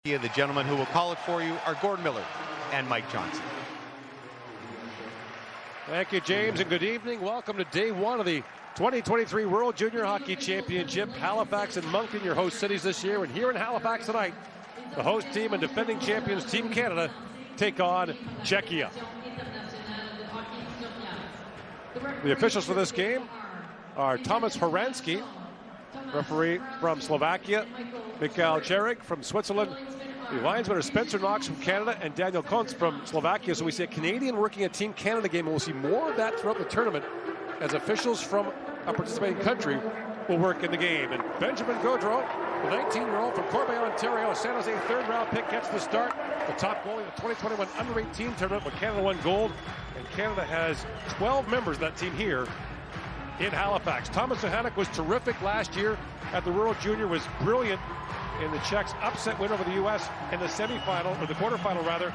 The gentlemen who will call it for you are Gordon Miller and Mike Johnson. Thank you, James, and good evening. Welcome to day one of the 2023 World Junior Hockey Championship. Halifax and Moncton, your host cities this year. And here in Halifax tonight, the host team and defending champions, Team Canada, take on Czechia. The officials for this game are Thomas Horansky, referee from Slovakia, Mikhail Cherik from Switzerland. The linesmen are Spencer Knox from Canada and Daniel Kuntz from Slovakia. So we see a Canadian working a Team Canada game, and we'll see more of that throughout the tournament as officials from a participating country will work in the game. And Benjamin Gaudreau, the 19-year-old from Corbeil, Ontario, San Jose third-round pick, gets the start. The top goalie of the 2021 Under-18 tournament when Canada won gold. And Canada has 12 members of that team here in Halifax. Thomas Suchanek was terrific last year at the World Junior, was brilliant in the Czechs' upset win over the U.S. in the semifinal, or the quarterfinal rather.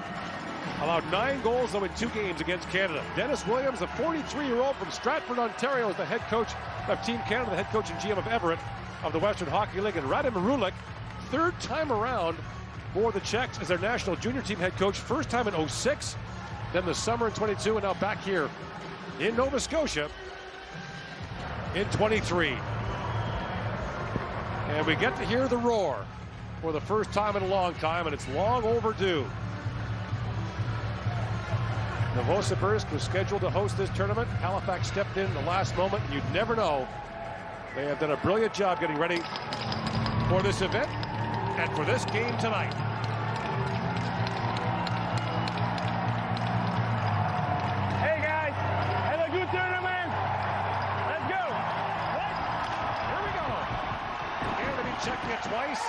Allowed 9 goals though in 2 games against Canada. Dennis Williams, the 43-year-old from Stratford, Ontario, is the head coach of Team Canada, the head coach and GM of Everett of the Western Hockey League. And Radim Marulik, third time around for the Czechs as their national junior team head coach. First time in 06, then the summer in 22, and now back here in Nova Scotia in 23. And we get to hear the roar for the first time in a long time, and it's long overdue. Novosibirsk was scheduled to host this tournament. Halifax stepped in the last moment, and you'd never know. They have done a brilliant job getting ready for this event and for this game tonight. Hey guys, have a good tournament. Let's go. Here we go. Canada beat Czechia twice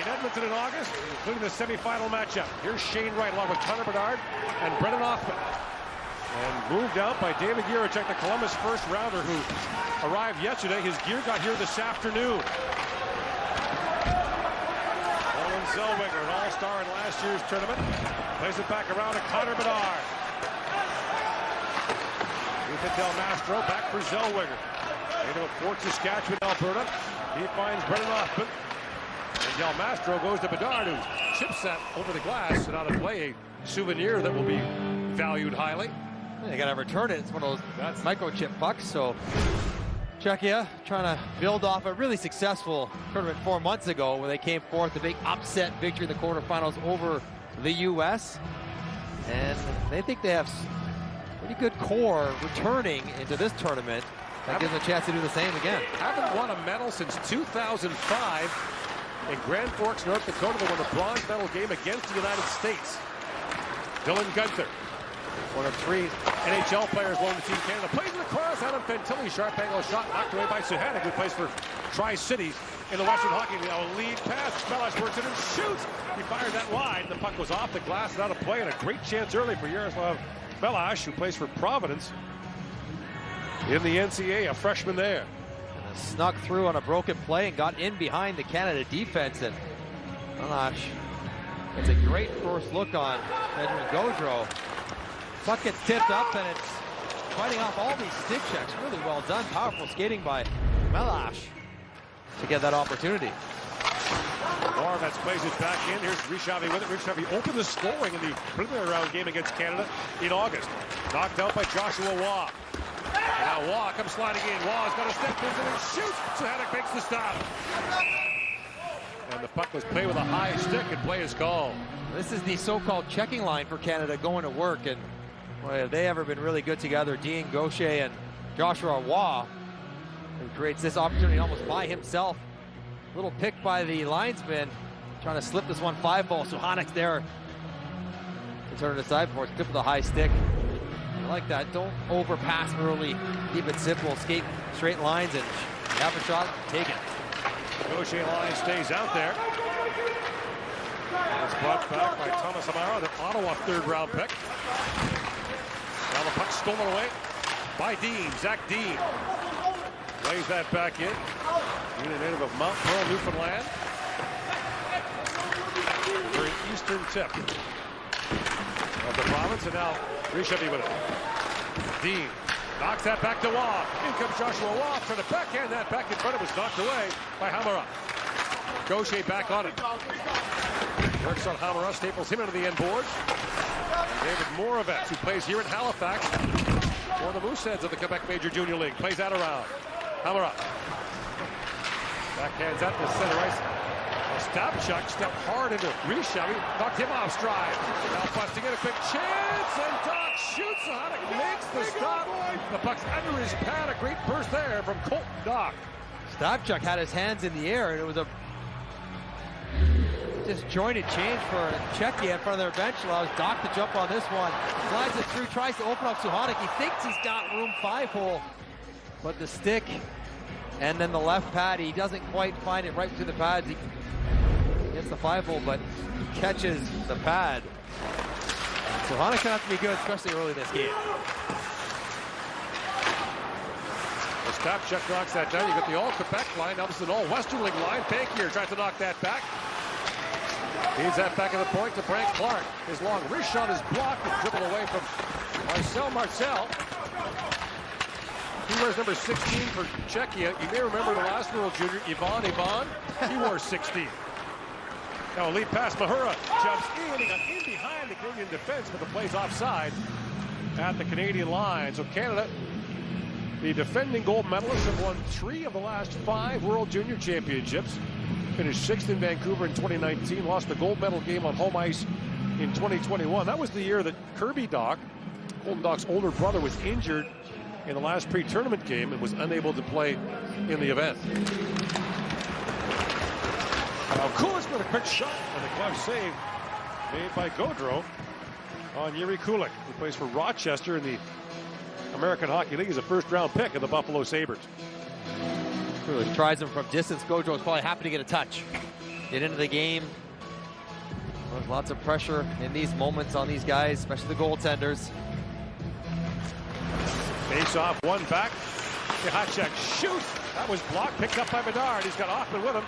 in Edmonton in August, including the semifinal matchup. Here's Shane Wright along with Connor Bedard and Brendan Hoffman. And moved out by David Jiricek, the Columbus first rounder who arrived yesterday. His gear got here this afternoon. Owen Zellweger, an all-star in last year's tournament, plays it back around to Connor Bedard. Ethan Del Mastro back for Zellweger. Into Fort Saskatchewan, Alberta. He finds Brendan Hoffman. And Del Mastro goes to Bedard, who chips that over the glass and out of play, a souvenir that will be valued highly. They got to return it. It's one of those microchip pucks. So Czechia trying to build off a really successful tournament 4 months ago where they came forth a big upset victory in the quarterfinals over the U.S. And they think they have pretty good core returning into this tournament. That gives them a chance to do the same again. Haven't won a medal since 2005 in Grand Forks, North Dakota. They won a bronze medal game against the United States. Dylan Gunther, one of 3 NHL players belonging to Team Canada, plays in the cross. Adam Fantilli, sharp angle shot knocked away by Suchanek, who plays for Tri-Cities in the Western Hockey League. Now a lead pass. Spelash works it and shoots. He fired that wide. The puck was off the glass and out of play, and a great chance early for Jaroslav Spelash, who plays for Providence in the NCAA, a freshman there. And snuck through on a broken play and got in behind the Canada defense. And Spelash gets a great first look on Benjamin Gaudreau. Puck gets tipped up, and it's fighting off all these stick checks. Really well done. Powerful skating by Melash to get that opportunity. Moravec plays it back in. Here's Rishavi with it. Rishavi opened the scoring in the preliminary round game against Canada in August. Knocked out by Joshua Waugh. And now Waugh comes sliding in. Waugh's got a step into and shoots. Suchanek makes the stop. And the puck was played with a high stick, and play is called. This is the so-called checking line for Canada going to work, and boy, have they ever been really good together. Dean Gaucher and Joshua Waugh, who creates this opportunity almost by himself. Little pick by the linesman, trying to slip this one 5-ball. Suchanek's there to turn it aside for it. Tip with a high stick. I like that. Don't overpass early. Keep it simple. Skate straight lines, and you have a shot, take it. Gaucher line stays out there. It's brought back by Thomas Amaro, the Ottawa third-round pick. Now the puck stolen away by Dean, Zach Dean. Lays that back in. Unit native of Mount Pearl, Newfoundland. For an eastern tip of the province, and now Rishavi with it. Dean knocks that back to Waugh. In comes Joshua Waugh, trying to backhand that back in front. It was knocked away by Hamara. Gaucher back on it. Works on Hamara, staples him into the end board. David Moravec, who plays here in Halifax for the Mooseheads of the Quebec Major Junior League, plays that around. Hamara. Backhands out to center ice. Stapchuk stepped hard into Risha. Knocked him off stride. Now busting in a quick chance, and Doc shoots on it, makes the stop. The puck's under his pad. A great burst there from Colton Doc. Stapchuk had his hands in the air, and it was a disjointed change for Czechia in front of their bench. Allows Doc to jump on this one. Slides it through, tries to open up Suhanik. He thinks he's got room 5-hole, but the stick and then the left pad, he doesn't quite find it right between the pads. He gets the 5-hole, but catches the pad. Suhanik's gonna have to be good, especially early in this game. The Stapchuk knocks that down. You got the all-Quebec line. Now this is an all-Western League line. Bankier tries to knock that back. Feeds that back of the point to Frank Clark. His long wrist shot is blocked and dribbled away from Marcel. He wears number 16 for Czechia. You may remember the last World Junior, Ivan. He wore 16. Now a lead pass, Mahura jumps in. He got in behind the Canadian defense, but the play's offside at the Canadian line. So Canada, the defending gold medalists, have won 3 of the last 5 World Junior Championships. Finished 6th in Vancouver in 2019, lost the gold medal game on home ice in 2021. That was the year that Kirby Doc, Colton Doc's older brother, was injured in the last pre-tournament game and was unable to play in the event. Now Kulik's got a quick shot, and the glove save made by Gaudreau on Yuri Kulik, who plays for Rochester in the American Hockey League. He's a first-round pick of the Buffalo Sabres. Kulik tries him from distance. Gaudreau is probably happy to get a touch. Get into the game. There's lots of pressure in these moments on these guys, especially the goaltenders. Face off, one back. Hacek shoots. That was blocked, picked up by Bedard. He's got Hoffman with him.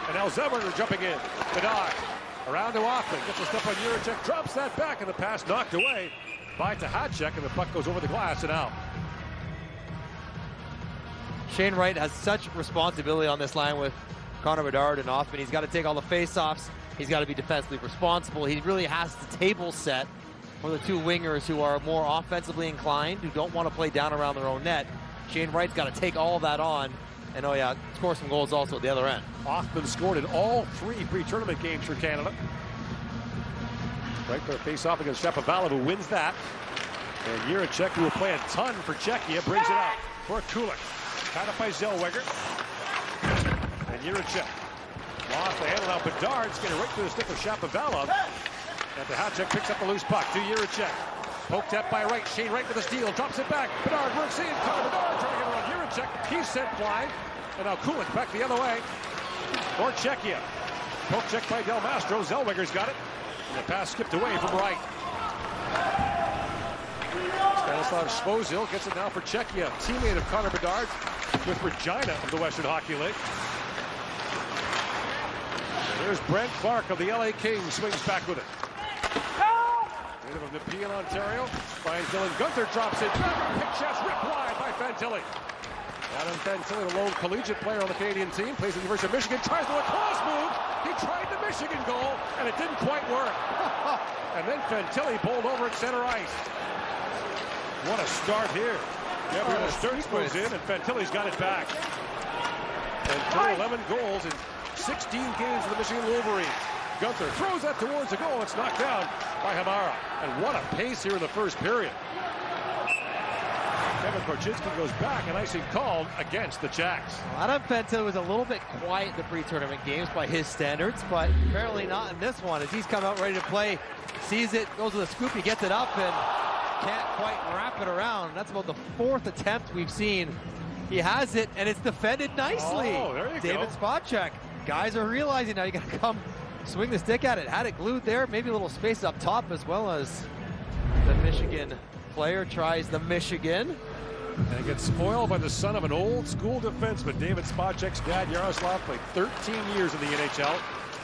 And now Zellweger jumping in. Bedard around to Hoffman. Gets a step on Juracek. Drops that back, and the pass knocked away by Hacek, and the puck goes over the glass and out. Shane Wright has such responsibility on this line with Connor Bedard and Hoffman. He's got to take all the face-offs. He's got to be defensively responsible. He really has the table set for the 2 wingers who are more offensively inclined, who don't want to play down around their own net. Shane Wright's got to take all of that on, and score some goals also at the other end. Hoffman scored in all 3 pre-tournament games for Canada. Right for a face-off against Shapovalov, who wins that. And Juracek, who will play a ton for Czechia, brings it up for Kulik. Tied up by Zellweger. And Juracek lost the handle. Now Bedard's getting right through the stick of Shapovalov. And Hacek picks up the loose puck to Juracek. Poked at by Wright. Shane Wright with a steal. Drops it back. Bedard works in. Connor Bedard trying to get around Juracek. He's sent flying. And now Kulik back the other way for Czechia. Poke check by Del Mastro. Zellweger's got it. And the pass skipped away from Wright. Stanislav Svozil gets it now for Czechia. Teammate of Connor Bedard with Regina of the Western Hockey League. There's Brent Clark of the LA Kings. Swings back with it. Native of Nepean, Ontario. Finds Dylan Gunther, drops it. Pick shots ripped wide by Fantilli. Adam Fantilli, the lone collegiate player on the Canadian team, plays at the University of Michigan, tries the lacrosse move. He tried the Michigan goal, and it didn't quite work. And then Fantilli bowled over at center ice. What a start here. Gabriel Sturz goes in, and Fantilli's got it back. And 11 goals in 16 games for the Michigan Wolverines. Gunther throws that towards the goal. It's knocked down by Hamara. And what a pace here in the first period. Kevin Korchinski goes back, and icing called against the Jacks. Adam Fantilli was a little bit quiet in the pre-tournament games by his standards, but apparently not in this one, as he's come out ready to play. Sees it, goes with a scoop, he gets it up, and can't quite wrap it around. That's about the 4th attempt we've seen. He has it, and it's defended nicely. Oh, there you David go. Spacek. Guys are realizing now you got to come swing the stick at it. Had it glued there, maybe a little space up top, as well as the Michigan player tries the Michigan. And gets spoiled by the son of an old school defenseman. David Spacek's dad, Yaroslav, played 13 years in the NHL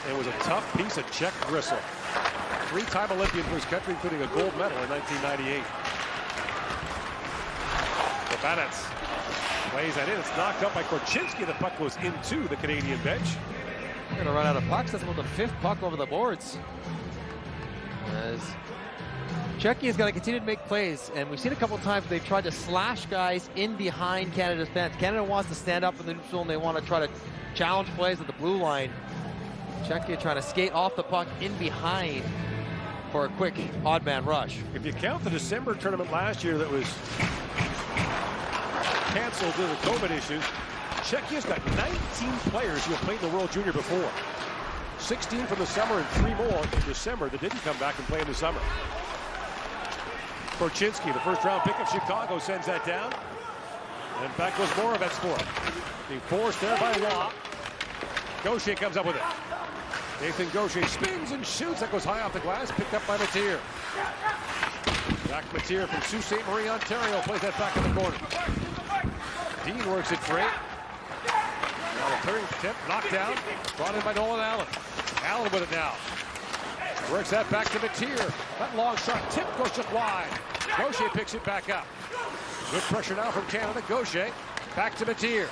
and was a tough piece of Czech gristle. 3-time Olympian for his country, including a gold medal in 1998. Banets plays that in. It's knocked up by Korchinski. The puck goes into the Canadian bench. We're going to run out of pucks. That's about the 5th puck over the boards. As Czechia is going to continue to make plays, and we've seen a couple of times they've tried to slash guys in behind Canada's fence. Canada wants to stand up in the neutral, and they want to try to challenge plays at the blue line. Czechia trying to skate off the puck in behind for a quick odd man rush. If you count the December tournament last year that was canceled due to COVID issues, Czechia's got 19 players who have played in the World Junior before. 16 from the summer and 3 more in December that didn't come back and play in the summer. Korchinski, the first-round pick of Chicago, sends that down. And back goes Moravets for it. Being forced there by Waugh. Gaucher comes up with it. Nathan Gaucher spins and shoots. That goes high off the glass, picked up by Mateer. Back Mateer from Sault Ste. Marie, Ontario, plays that back in the corner. Dean works it free. Now the turning tip, knocked down, brought in by Nolan Allen. Allen with it now. Works that back to Mateer. That long shot tip goes just wide. Gaucher picks it back up. Good pressure now from Canada. Gaucher back to Mateer.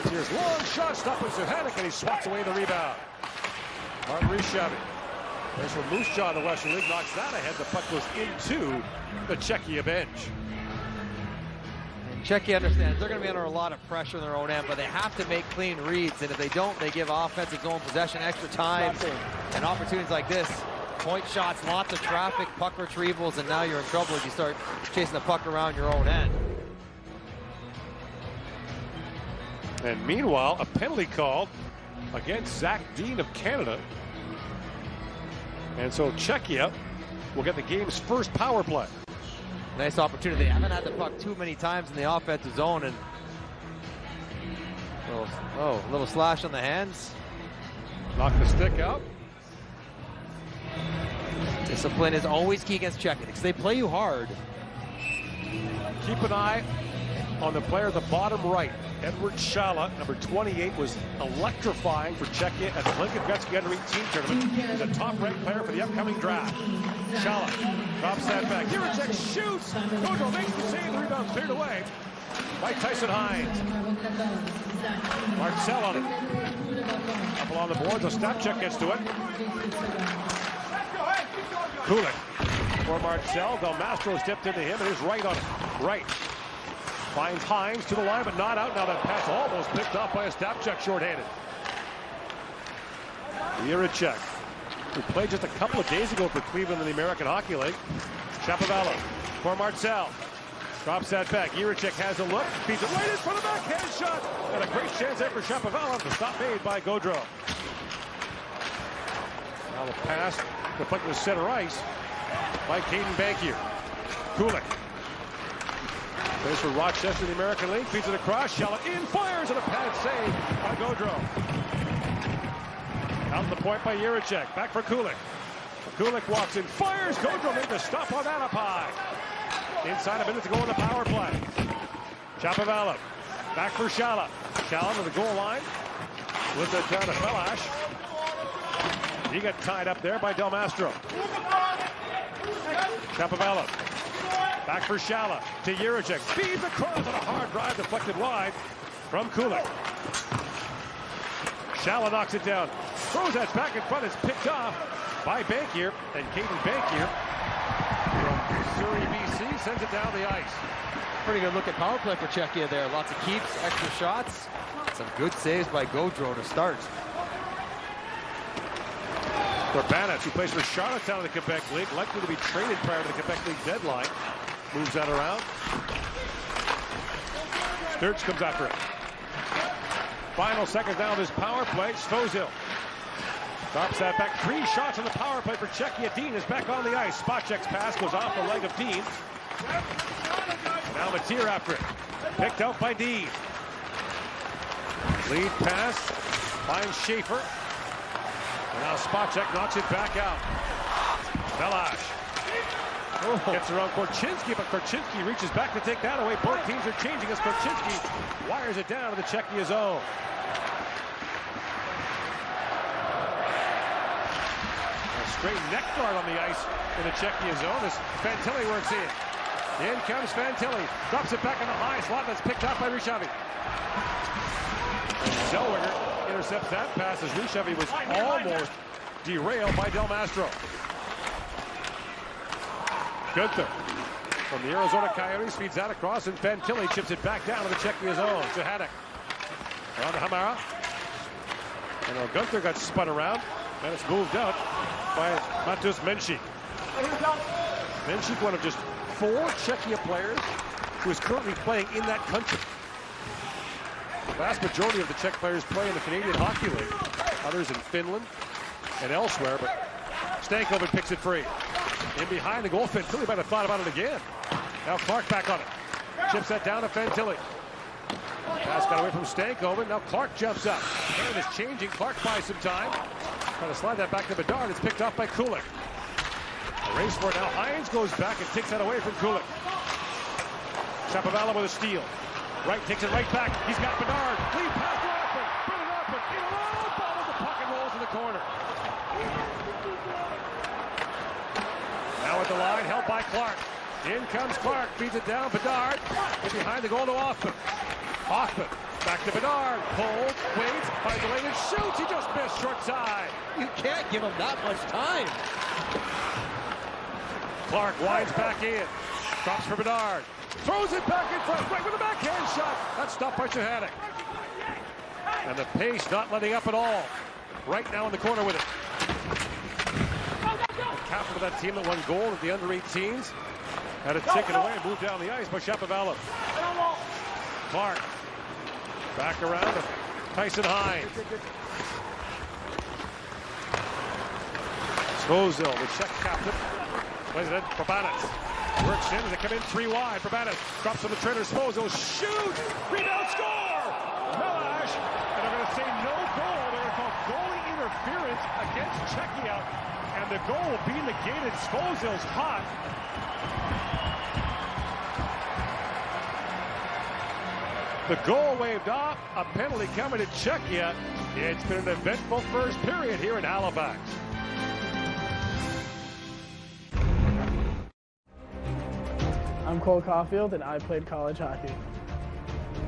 Mateer's long shot stopped with Suhanik, and he swats away the rebound. Martin Rishavi. There's from Moose Jaw in the Western League, knocks that ahead. The puck goes into the Czechia bench. And Czechia understands they're going to be under a lot of pressure in their own end, but they have to make clean reads, and if they don't, they give offensive zone possession extra time. And opportunities like this, point shots, lots of traffic, puck retrievals, and now you're in trouble if you start chasing the puck around your own end. And meanwhile, a penalty called against Zach Dean of Canada. And so Czechia will get the game's first power play. Nice opportunity. They haven't had the puck too many times in the offensive zone, and a little slash on the hands. Knock the stick out. Discipline is always key against Czechia because they play you hard. Keep an eye on the player at the bottom right. Edward Shala, number 28, was electrifying for Czechia at the Lincoln Gretzky Under-18 tournament. He's a top-ranked player for the upcoming draft. Shala drops that back. Jiricek shoots. Gojo makes the save. The rebound cleared away by Tyson Hines. Marcel on it. Couple on the board. So Snapcheck gets to it. Kulik for Marcel. Del Mastro stepped into him and is right on it. Right. Finds Hines to the line, but not out. Now that pass almost picked off by a Snapcheck shorthanded. Jiricek, who played just a couple of days ago for Cleveland in the American Hockey League. Shapovalov for Marcel. Drops that back. Jiricek has a look. Feeds it right in front of the backhand shot. And a great chance there for Shapovalov. The stop made by Gaudreau. Now the pass deflected to center ice by Caden Bankier. Kulik. Plays for Rochester in the American League. Feeds it across. Shala in, fires, and a pad save by Gaudreau. Out the point by Jiricek. Back for Kulik. Kulik walks in, fires. Gaudreau made the stop on that up high. Inside a minute to go on the power play. Shapovalov. Back for Shala. Shala to the goal line. With it down to Felash. He got tied up there by Del Mastro. Shapovalov. Back for Shala to Jiricek. Feeds across on a hard drive deflected wide from Kulik. Shala knocks it down. Throws that back in front. It's picked off by Bankier. And Caden Bankier from Surrey, BC sends it down the ice. Pretty good look at power play for Czechia there. Lots of keeps, extra shots. Some good saves by Gaudreau to start. Urbanich, who plays for Charlottetown in the Quebec League, likely to be traded prior to the Quebec League deadline. Moves that around. Sturz comes after it. Final seconds down of this power play. Svozil drops that back. 3 shots on the power play for Czechia. Dean is back on the ice. Spacek's pass goes off the leg of Dean. Now Mateer after it. Picked out by Dean. Lead pass. Finds Schaefer. And now Spacek knocks it back out. Velash. Gets around Korchinski, but Korchinski reaches back to take that away. Both teams are changing as Korchinski wires it down to the Czechia zone. A straight neck guard on the ice in the Czechia zone as Fantilli works in. In comes Fantilli. Drops it back in the high slot. That's picked up by Rishavi. Zellweger intercepts that pass as Rushevi was almost derailed by Del Mastro. Gunther from the Arizona Coyotes feeds that across, and Fantilli chips it back down to the Czechia zone. Johanek around to Hamara. And Gunther got spun around, and it's moved out by Matus Menchik. Menchik, one of just 4 Czechia players who is currently playing in that country. The vast majority of the Czech players play in the Canadian Hockey League, others in Finland and elsewhere, but Stankoven picks it free. In behind the goal, Fantilli might have thought about it again. Now Clark back on it. Chips that down to Fantilli. Pass got away from Stankoven. Now Clark jumps up. Hand is changing. Clark buys some time. Trying to slide that back to Bedard. It's picked off by Kulik. A race for it now. Hines goes back and takes that away from Kulik. Shapovalov with a steal. Wright takes it right back. He's got Bedard. Lead pass to Oppen. Bring it up. In alone. Follows the puck and rolls in the corner. Now at the line, held by Clark. In comes Clark, feeds it down, Bedard. In behind the goal to Hoffman. Hoffman, back to Bedard. Pulls, waits, finds a lane and shoots. He just missed short side. You can't give him that much time. Clark winds back in. Drops for Bedard. Throws it back in front, right with a backhand shot. That's stopped by Johanek. And the pace not letting up at all. Right now in the corner with it. Captain of that team that won gold at the under-18s. Had it taken away and moved down the ice by Shapovalov. Clark. Back around to Tyson Hines. Svozil, the Czech captain. Plays it in for Banitz. Works in as they come in 3 wide. Banitz drops on the trainer. Svozil shoots. Rebound, score! Melash. And they're going to say no goal. They're going to call goalie interference against Czechia. And the goal will be negated. Svozil's hot. The goal waved off. A penalty coming to Czechia. It's been an eventful first period here in Halifax. I'm Cole Caulfield, and I played college hockey.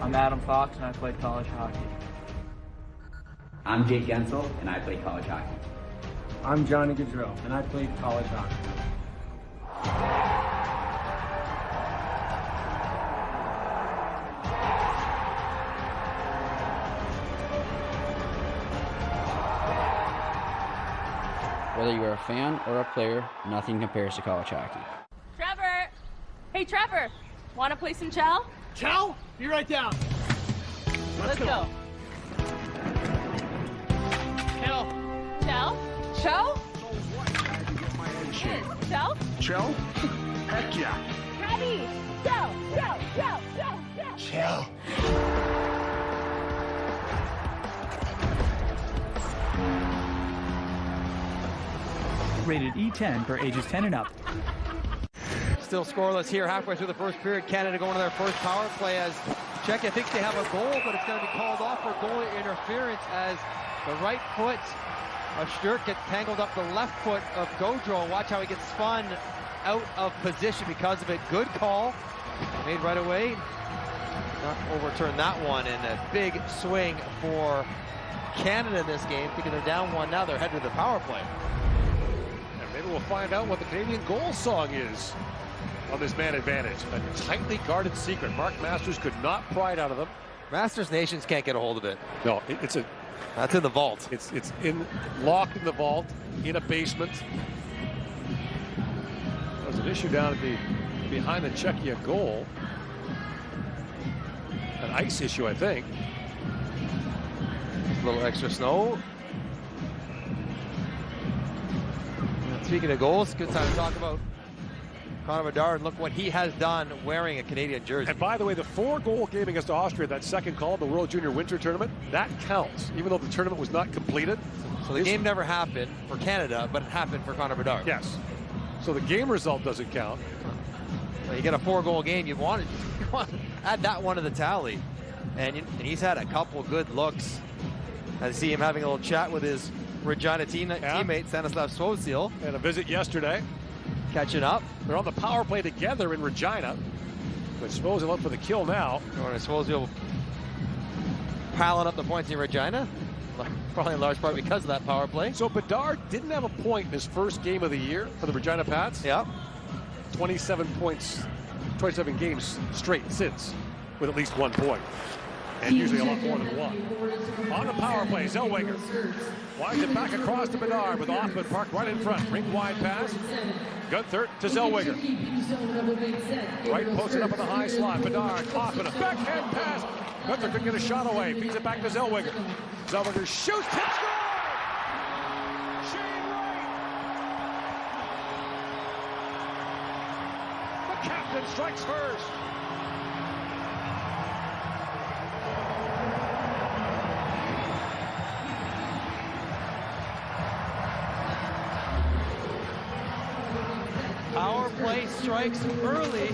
I'm Adam Fox, and I played college hockey. I'm Jake Gensel, and I played college hockey. I'm Johnny Gaudreau, and I played college hockey. Whether you're a fan or a player, nothing compares to college hockey. Trevor! Hey, Trevor! Want to play some chow? Chow? Be right down. Let's go. Chow. Chow? Chow? Chow? Chow? Heck yeah. Ready! Chow! Chow! Chow! Chow! Chow! Rated E10 for ages 10 and up. Still scoreless here halfway through the first period. Canada going to their first power play as Czechia thinks they have a goal, but it's going to be called off for goalie interference as the right foot of Sturck gets tangled up the left foot of Gaudreau. Watch how he gets spun out of position because of it. Good call made right away. Not overturn that one, and a big swing for Canada in this game. Thinking they're down 1 now, they're headed to the power play. And maybe we'll find out what the Canadian goal song is on this man advantage. A tightly guarded secret. Mark Masters could not pry it out of them. Masters Nations can't get a hold of it. No, That's in the vault. It's locked in the vault in a basement. There's an issue down at behind the Czechia goal. An ice issue, I think. A little extra snow. And speaking of goals, good time to talk about Connor Bedard. Look what he has done wearing a Canadian jersey. And by the way, the 4-goal game against Austria, that second call, the World Junior Winter Tournament, that counts, even though the tournament was not completed. So the game never happened for Canada, but it happened for Connor Bedard. Yes. So the game result doesn't count. Well, you get a 4-goal game, you want to add that one to the tally. And he's had a couple good looks. I see him having a little chat with his Regina teammate, Stanislav Svozil. And a visit yesterday. Catching up. They're on the power play together in Regina. But Svozil up for the kill now. Svozil piling up the points in Regina. probably in large part because of that power play. So Bedard didn't have a point in his first game of the year for the Regina Pats. Yeah. 27 points, 27 games straight since, with at least 1 point. And usually a lot more than one. On the power play, Zellweger winds it back across to Bedard with Hoffman parked right in front. Rink wide pass. Gunther to Zellweger. Right posted up in the high slot. Bedard, Hoffman, a backhand pass. Gunther couldn't get a shot away. Feeds it back to Zellweger. Zellweger shoots, tip score! Shane Wright! The captain strikes first. Power play strikes early.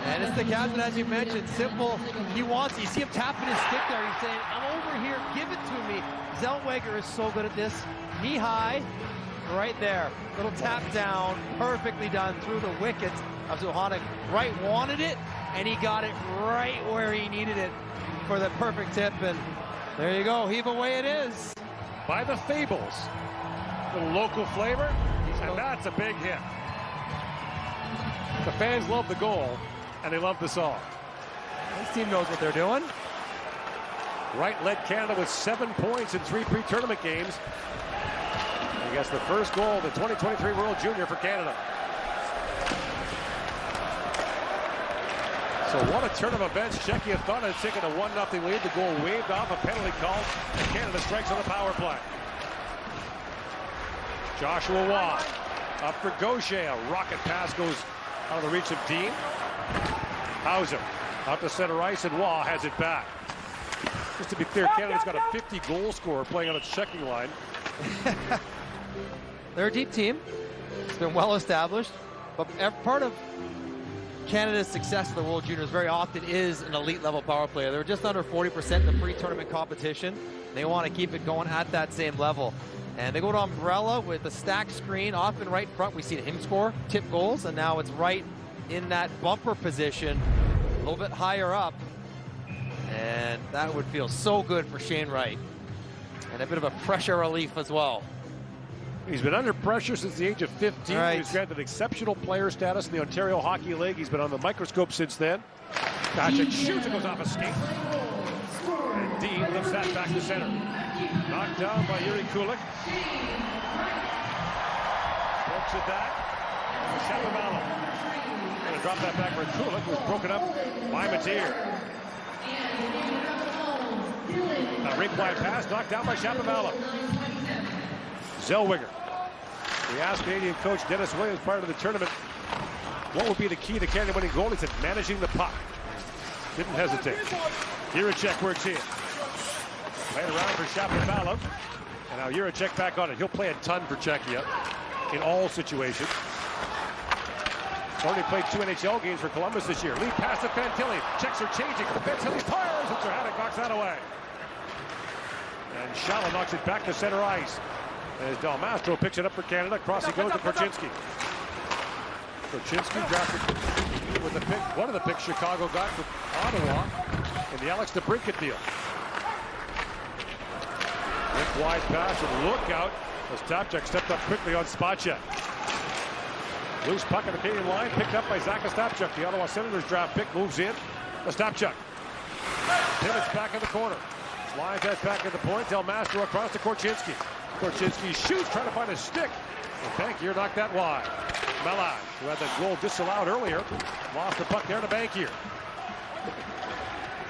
And it's the captain, as you mentioned, simple. He wants, you see him tapping his stick there. He's saying, I'm over here, give it to me. Zellweger is so good at this. Knee high, right there. Little tap down, perfectly done through the wicket of Zohanic. Wright wanted it, and he got it right where he needed it for the perfect tip. And there you go, heave away it is. By the Fables. Little local flavor, and that's a big hit. The fans love the goal, and they love the song. This team knows what they're doing. Wright led Canada with 7 points in 3 pre-tournament games. I guess the first goal of the 2023 World Junior for Canada. So what a turn of events. Czechia thought it had taken a 1-0 lead. The goal waved off, a penalty called, and Canada strikes on the power play. Joshua Waugh up for Gaucher. A rocket pass goes out of the reach of Dean. Hauser up to center ice, and Waugh has it back. Just to be clear, Canada's got a 50-goal scorer playing on its checking line. They're a deep team. It's been well established, but part of Canada's success in the World Juniors very often is an elite level power player. They're just under 40% in the pre-tournament competition. They want to keep it going at that same level. And they go to Umbrella with the stack screen, often right in front. We've seen him score tip goals, and now it's right in that bumper position, a little bit higher up. And that would feel so good for Shane Wright. And a bit of a pressure relief as well. He's been under pressure since the age of 15. Right. He's granted exceptional player status in the Ontario Hockey League. He's been on the microscope since then. Patrick shoots, it goes off a skate. And Dean lifts that back to center. Knocked down by Yuri Kulik. Pokes it back. Shapovalov. Going to drop that back for Kulik, who was broken up by Mateer. A rink wide pass, knocked down by Shapovalov. Zellweger. We asked Canadian coach Dennis Williams prior to the tournament what would be the key to Canada winning goal. He said managing the puck. Didn't hesitate. Jiricek works in. Played around for Shapovalov. And now Jiricek back on it. He'll play a ton for Czechia in all situations. Already played 2 NHL games for Columbus this year. Lead pass to Fantilli. Czechs are changing. Fantilli fires. And Zohanic knocks that away. And Shala knocks it back to center ice. As Del Mastro picks it up for Canada. Across he goes to Korchinski. Korchinski drafted with the pick. One of the picks Chicago got with Ottawa in the Alex DeBrincat deal. Quick wide pass and look out as Tapchuk stepped up quickly on spot check. Loose puck at the Canadian line, picked up by Zach Ostapchuk. The Ottawa Senators draft pick moves in. Ostapchuk pivots back in the corner. Slides that back at the point. Del Mastro across to Korchinski. Korchinski shoots, trying to find a stick. And Bankier knocked that wide. Melan, who had that goal disallowed earlier, lost the puck there to Bankier.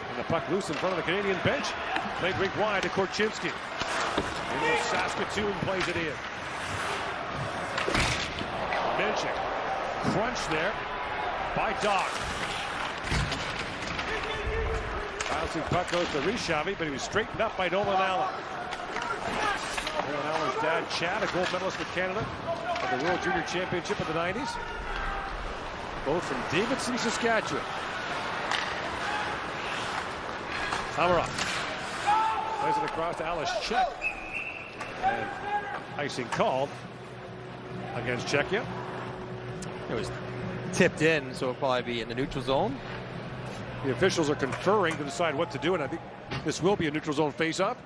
And the puck loose in front of the Canadian bench. Played rink wide to Korchinski. And Saskatoon plays it in. Minchik. Crunch there by Doc. Bouncing puck goes to Rishavi, but he was straightened up by Nolan Allen. Nolan Allen's dad, Chad, a gold medalist with Canada at the World Junior Championship in the 90s. Both from Davidson, Saskatchewan. Amarov plays it across to Alice Czech. And icing called against Czechia. It was tipped in, so it'll probably be in the neutral zone. The officials are conferring to decide what to do, and I think this will be a neutral zone faceoff.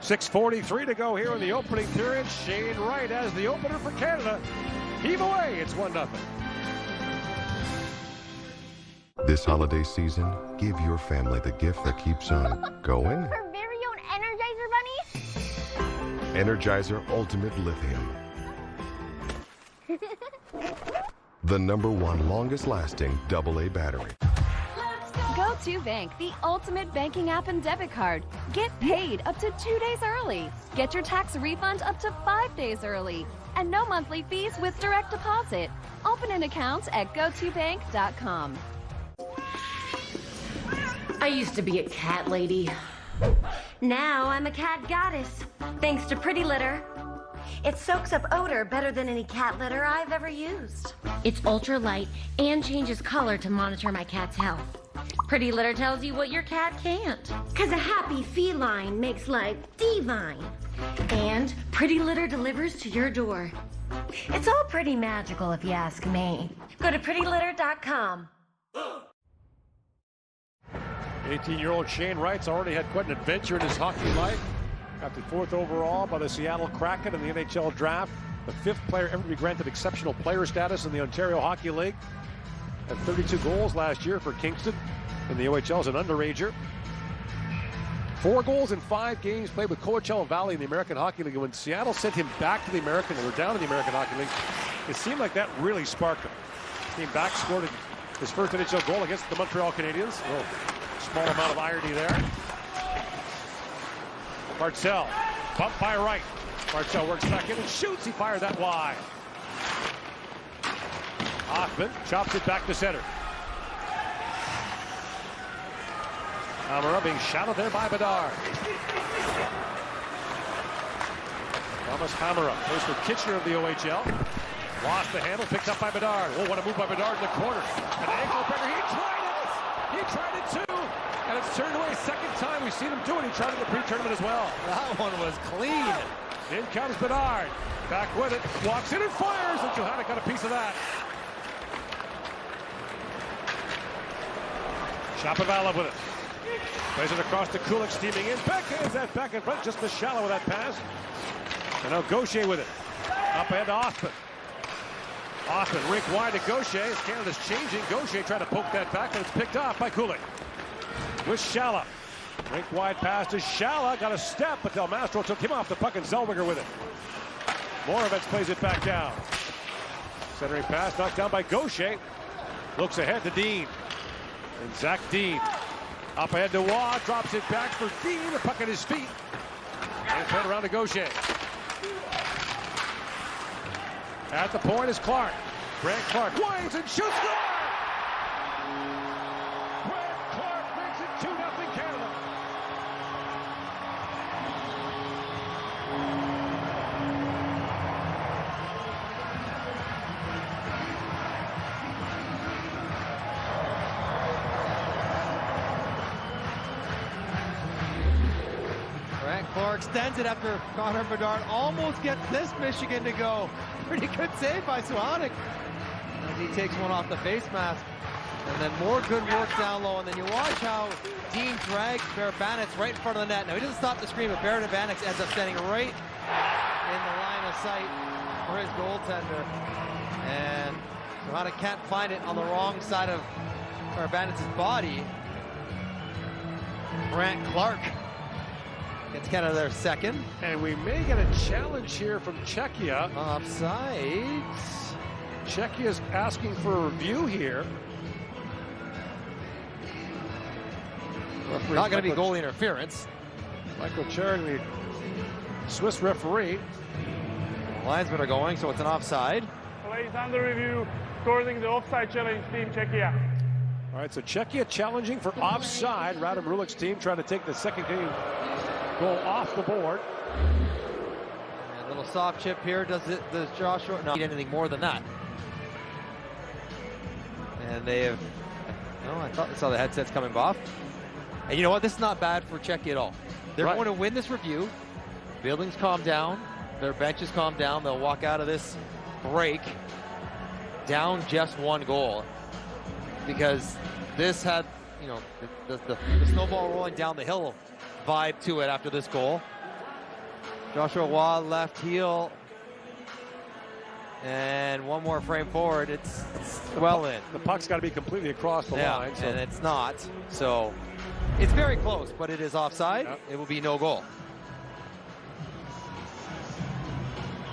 6:43 to go here in the opening period. Shane Wright as the opener for Canada. Heave away, it's 1-0. This holiday season, give your family the gift that keeps on going. Her very own Energizer Bunny? Energizer Ultimate Lithium. The #1 longest lasting AA battery. Go2bank, the ultimate banking app and debit card. Get paid up to 2 days early. Get your tax refund up to 5 days early. And no monthly fees with direct deposit. Open an account at go2bank.com. I used to be a cat lady. Now I'm a cat goddess, thanks to Pretty Litter. It soaks up odor better than any cat litter I've ever used. It's ultra light and changes color to monitor my cat's health. Pretty Litter tells you what your cat can't. 'Cause a happy feline makes life divine. And Pretty Litter delivers to your door. It's all pretty magical if you ask me. Go to prettylitter.com. 18-year-old Shane Wright's already had quite an adventure in his hockey life. Got the 4th overall by the Seattle Kraken in the NHL draft. The 5th player ever to be granted exceptional player status in the Ontario Hockey League. Had 32 goals last year for Kingston in the OHL as an underager. 4 goals in 5 games played with Coachella Valley in the American Hockey League. And when Seattle sent him back to the American, or down to the American Hockey League, it seemed like that really sparked him. Came back, scored his first NHL goal against the Montreal Canadiens. Small amount of irony there. Bartel, bumped by Wright. Bartel works back in and shoots. He fired that wide. Hoffman chops it back to center. Hamara being shadowed there by Bedard. Thomas Hamara plays for Kitchener of the OHL. Lost the handle, picked up by Bedard. Oh, what a move by Bedard in the corner. An ankle breaker. He tried it! He tried it too! And it's turned away a second time. We've seen him do it. He tried it in the pre-tournament as well. That one was clean. In comes Bedard. Back with it. Walks in and fires. And Johanna got a piece of that. Shapovalov with it. Plays it across to Kulik, steaming in. Backhands that back in front. Just missed shallow with that pass. And now Gaucher with it. Up ahead to Osman. Osman rink wide to Gaucher. As Canada's changing. Gaucher trying to poke that back, and it's picked off by Kulik. With Shala. Rink wide pass to Shala. Got a step, but Del Mastro took him off the puck, and Zellweger with it. Moravec plays it back down. Centering pass knocked down by Gaucher. Looks ahead to Dean. And Zach Dean. Up ahead to Waugh. Drops it back for Dean. The puck at his feet. And played around to Gaucher. At the point is Clark. Grant Clark winds and shoots. Grant Clark makes it 2-0 Canada. Grant Clark extends it after Connor Bedard almost gets this Michigan to go. Pretty good save by Suhanik as he takes one off the face mask. And then more good work down low. And then you watch how Dean drags Barabanets right in front of the net. Now he doesn't stop the screen, but Barabanets ends up standing right in the line of sight for his goaltender. And Suhanik can't find it on the wrong side of Barabanets' body. Grant Clark gets Canada their second. And we may get a challenge here from Czechia. Offsides. Czechia is asking for a review here. Not going to be goalie interference. Michael Cherry, the Swiss referee. Linesmen are going, so it's an offside. Plays under review, according to the offside challenge team Czechia. All right, so Czechia challenging for offside. Radim Rulik's team trying to take the second game goal off the board. And a little soft chip here. Does Joshua not need anything more than that? And they have. No, I thought I saw the headsets coming off. And you know what? This is not bad for Czechia at all. They're going to win this review. Buildings calm down. Their benches calm down. They'll walk out of this break down just 1 goal. Because this had, you know, the snowball rolling down the hill vibe to it after this goal. Joshua Waugh, left heel. And one more frame forward, it's well in. The puck's got to be completely across the line. So. And it's not. So it's very close, but it is offside. Yep. It will be no goal.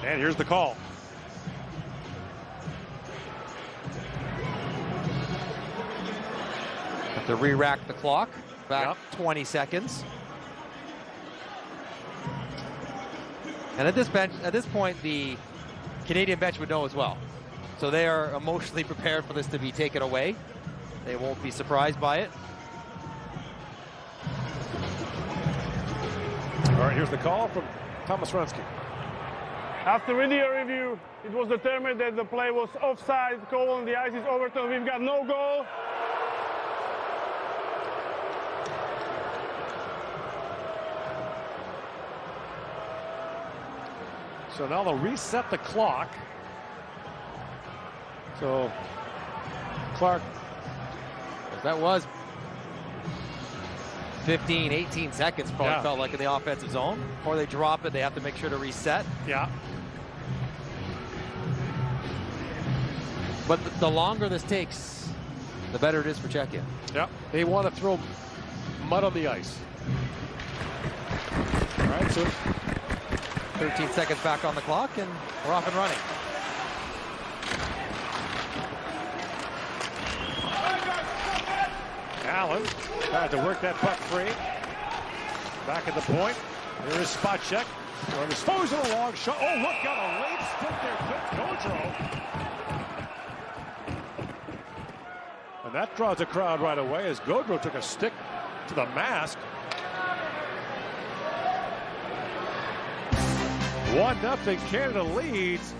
And here's the call. Have to re-rack the clock. Back 20 seconds. And at this point, the Canadian bench would know as well. So they are emotionally prepared for this to be taken away. They won't be surprised by it. All right, here's the call from Thomas Hrensky. After video review, it was determined that the play was offside, goal on the ice is overturned. We've got no goal. So now they'll reset the clock. So Clark. That was 15, 18 seconds probably felt like in the offensive zone. Before they drop it, they have to make sure to reset. Yeah. But the longer this takes, the better it is for Czechia. Yeah. They want to throw mud on the ice. All right, so 13 seconds back on the clock, and we're off and running. Allen had to work that puck free. Back at the point. There is spot check. Or disposal, a long shot. Oh, look, got a late stick there. Gaudreau. And that draws a crowd right away as Gaudreau took a stick to the mask. 1-0, Canada leads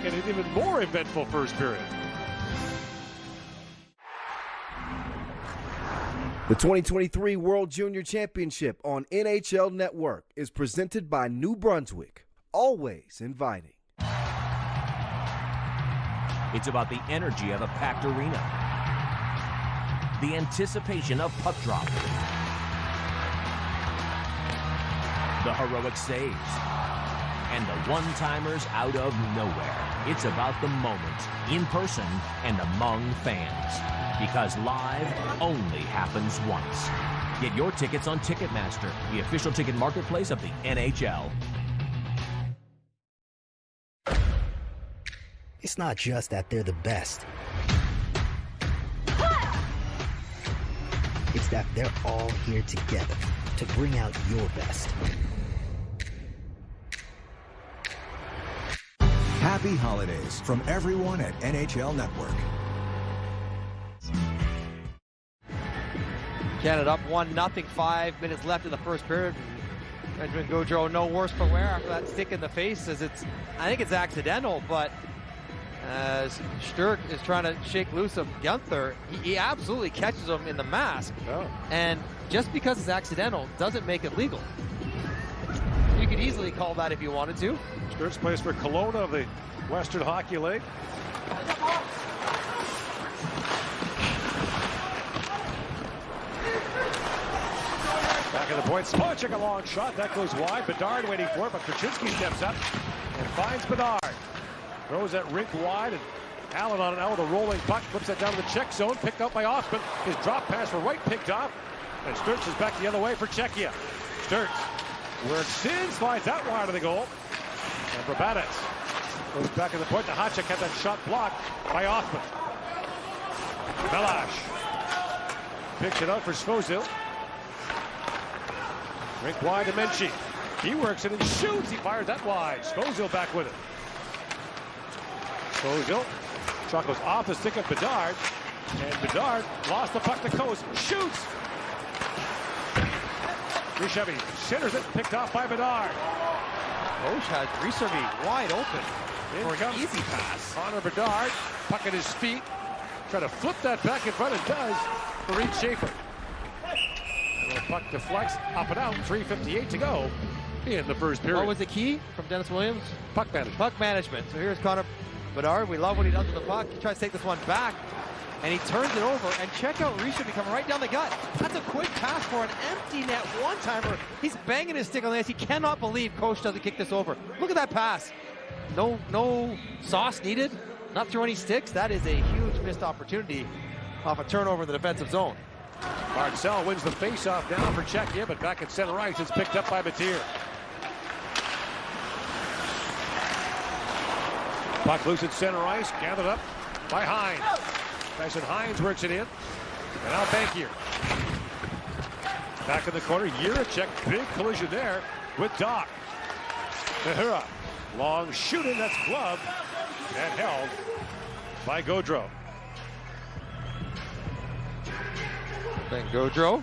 in an even more eventful first period. The 2023 World Junior Championship on NHL Network is presented by New Brunswick, always inviting. It's about the energy of a packed arena, the anticipation of puck drop, the heroic saves, and the one-timers out of nowhere. It's about the moment, in person and among fans. Because live only happens once. Get your tickets on Ticketmaster, the official ticket marketplace of the NHL. It's not just that they're the best. It's that they're all here together to bring out your best. Happy holidays from everyone at NHL Network. Canada up 1-0, 5 minutes left in the first period. Benjamin Gaudreau no worse for wear after that stick in the face, as I think it's accidental, but as Sturck is trying to shake loose of Gunther, he absolutely catches him in the mask. And just because it's accidental doesn't make it legal. You could easily call that if you wanted to. Sturck plays for Kelowna of the Western Hockey League. Back at the point, Smolchik, a long shot, that goes wide. Bedard waiting for it, but Krasinski steps up and finds Bedard. Throws that rink wide, and Allen on it now with a rolling puck, flips it down to the Czech zone, picked up by Osman. His drop pass for White picked off, and Sturz is back the other way for Czechia. Sturz works in, slides out wide of the goal, and Brabanec goes back at the point. The Hotchek had that shot blocked by Osman. Melash picks it out for Svozil. Rink wide to Menchie. He works it and shoots. He fires that wide. Svozil back with it. Svozil. Shot goes off the stick of Bedard. And Bedard lost the puck to Coase. Shoots. Rishevi centers it. Picked off by Bedard. Coase has Rishevi wide open. In for an easy pass. Connor Bedard. Puck at his feet. Try to flip that back in front. It does for Reed Schaefer. The puck deflects up and out. 3:58 to go in the first period. What was the key from Dennis Williams? Puck management. Puck management. So here's Connor Bedard. We love what he does with the puck. He tries to take this one back. and he turns it over, and check out Risha coming right down the gut. That's a quick pass for an empty net one-timer. He's banging his stick on the ice. He cannot believe Coach doesn't kick this over. Look at that pass. No sauce needed, not through any sticks. That is a huge missed opportunity off a turnover in the defensive zone. Marcel wins the faceoff down for Czechia, but back at center ice, it's picked up by Batir. Puck loose at center ice, gathered up by Hines. Tyson Hines works it in. And now Bankier. Back in the corner, Jiricek, big collision there with Doc. Nahura, long shooting, that's gloved and held by Gaudreau. Ben Gaudreau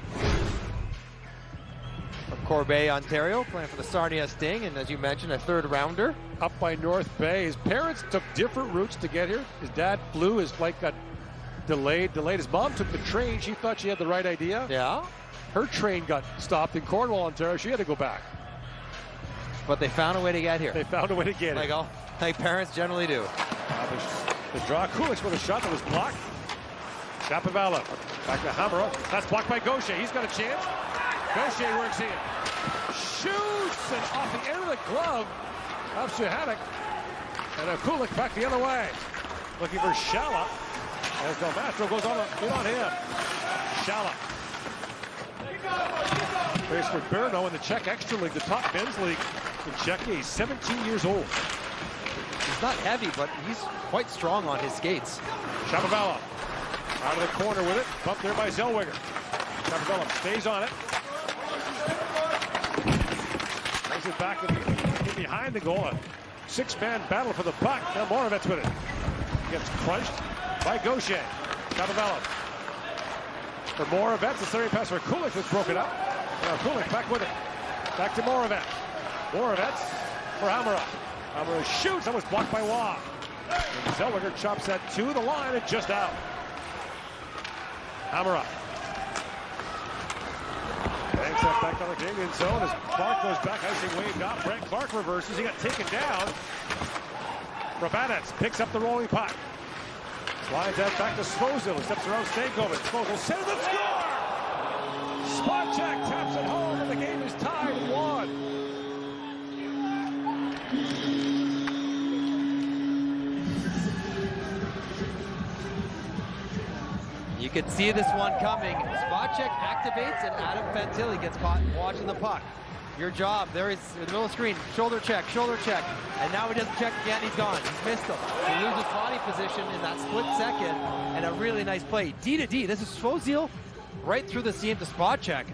from Corbeil, Ontario, playing for the Sarnia Sting, and as you mentioned, a third rounder. Up by North Bay. His parents took different routes to get here. His dad flew, his flight got delayed. His mom took the train. She thought she had the right idea. Yeah. Her train got stopped in Cornwall, Ontario. She had to go back. But they found a way to get here. They found a way to get it. Like parents generally do. The draw, Kulich with a shot that was blocked. Shapovalov, back to Hammer. That's blocked by Gaucher. He's got a chance. Gaucher works in. Shoots, and off the end of the glove of Suhanek. And a Kulich back the other way. Looking for Shala. As Del Mastro goes on him. Shala. Plays for Brno in the Czech Extra League, the top men's league in Czechia. He's 17 years old. He's not heavy, but he's quite strong on his skates. Shapovalov out of the corner with it. Bumped there by Zellweger. Shapovalov stays on it. Brings it back in behind the goal. A six-man battle for the puck. Now Moravec with it. Gets crunched by Gaucher. Shapovalov. For Moravec, the centering pass for Kulich was broken up. Now Kulich back with it. Back to Moravec. Moravec for Hamara. Hamara shoots. That was blocked by Waugh. And Zellweger chops that to the line and just out. Hamara. Banks that back on the Canadian zone as Clark goes back. Icing waved off. Brent Clark reverses. He got taken down. Rabanets picks up the rolling puck. Slides that back to Svozil. Steps around Stankovic. Svozil sends it, score! Spacek taps it home, and the game is tied 1. You can see this one coming. Spacek activates, and Adam Fantilli gets caught watching the puck. Your job, there is in the middle of the screen, shoulder check, and now he doesn't check again, he's gone. He's missed him. He loses body position in that split second, and a really nice play. D to D, this is Svozil right through the seam to Spacek.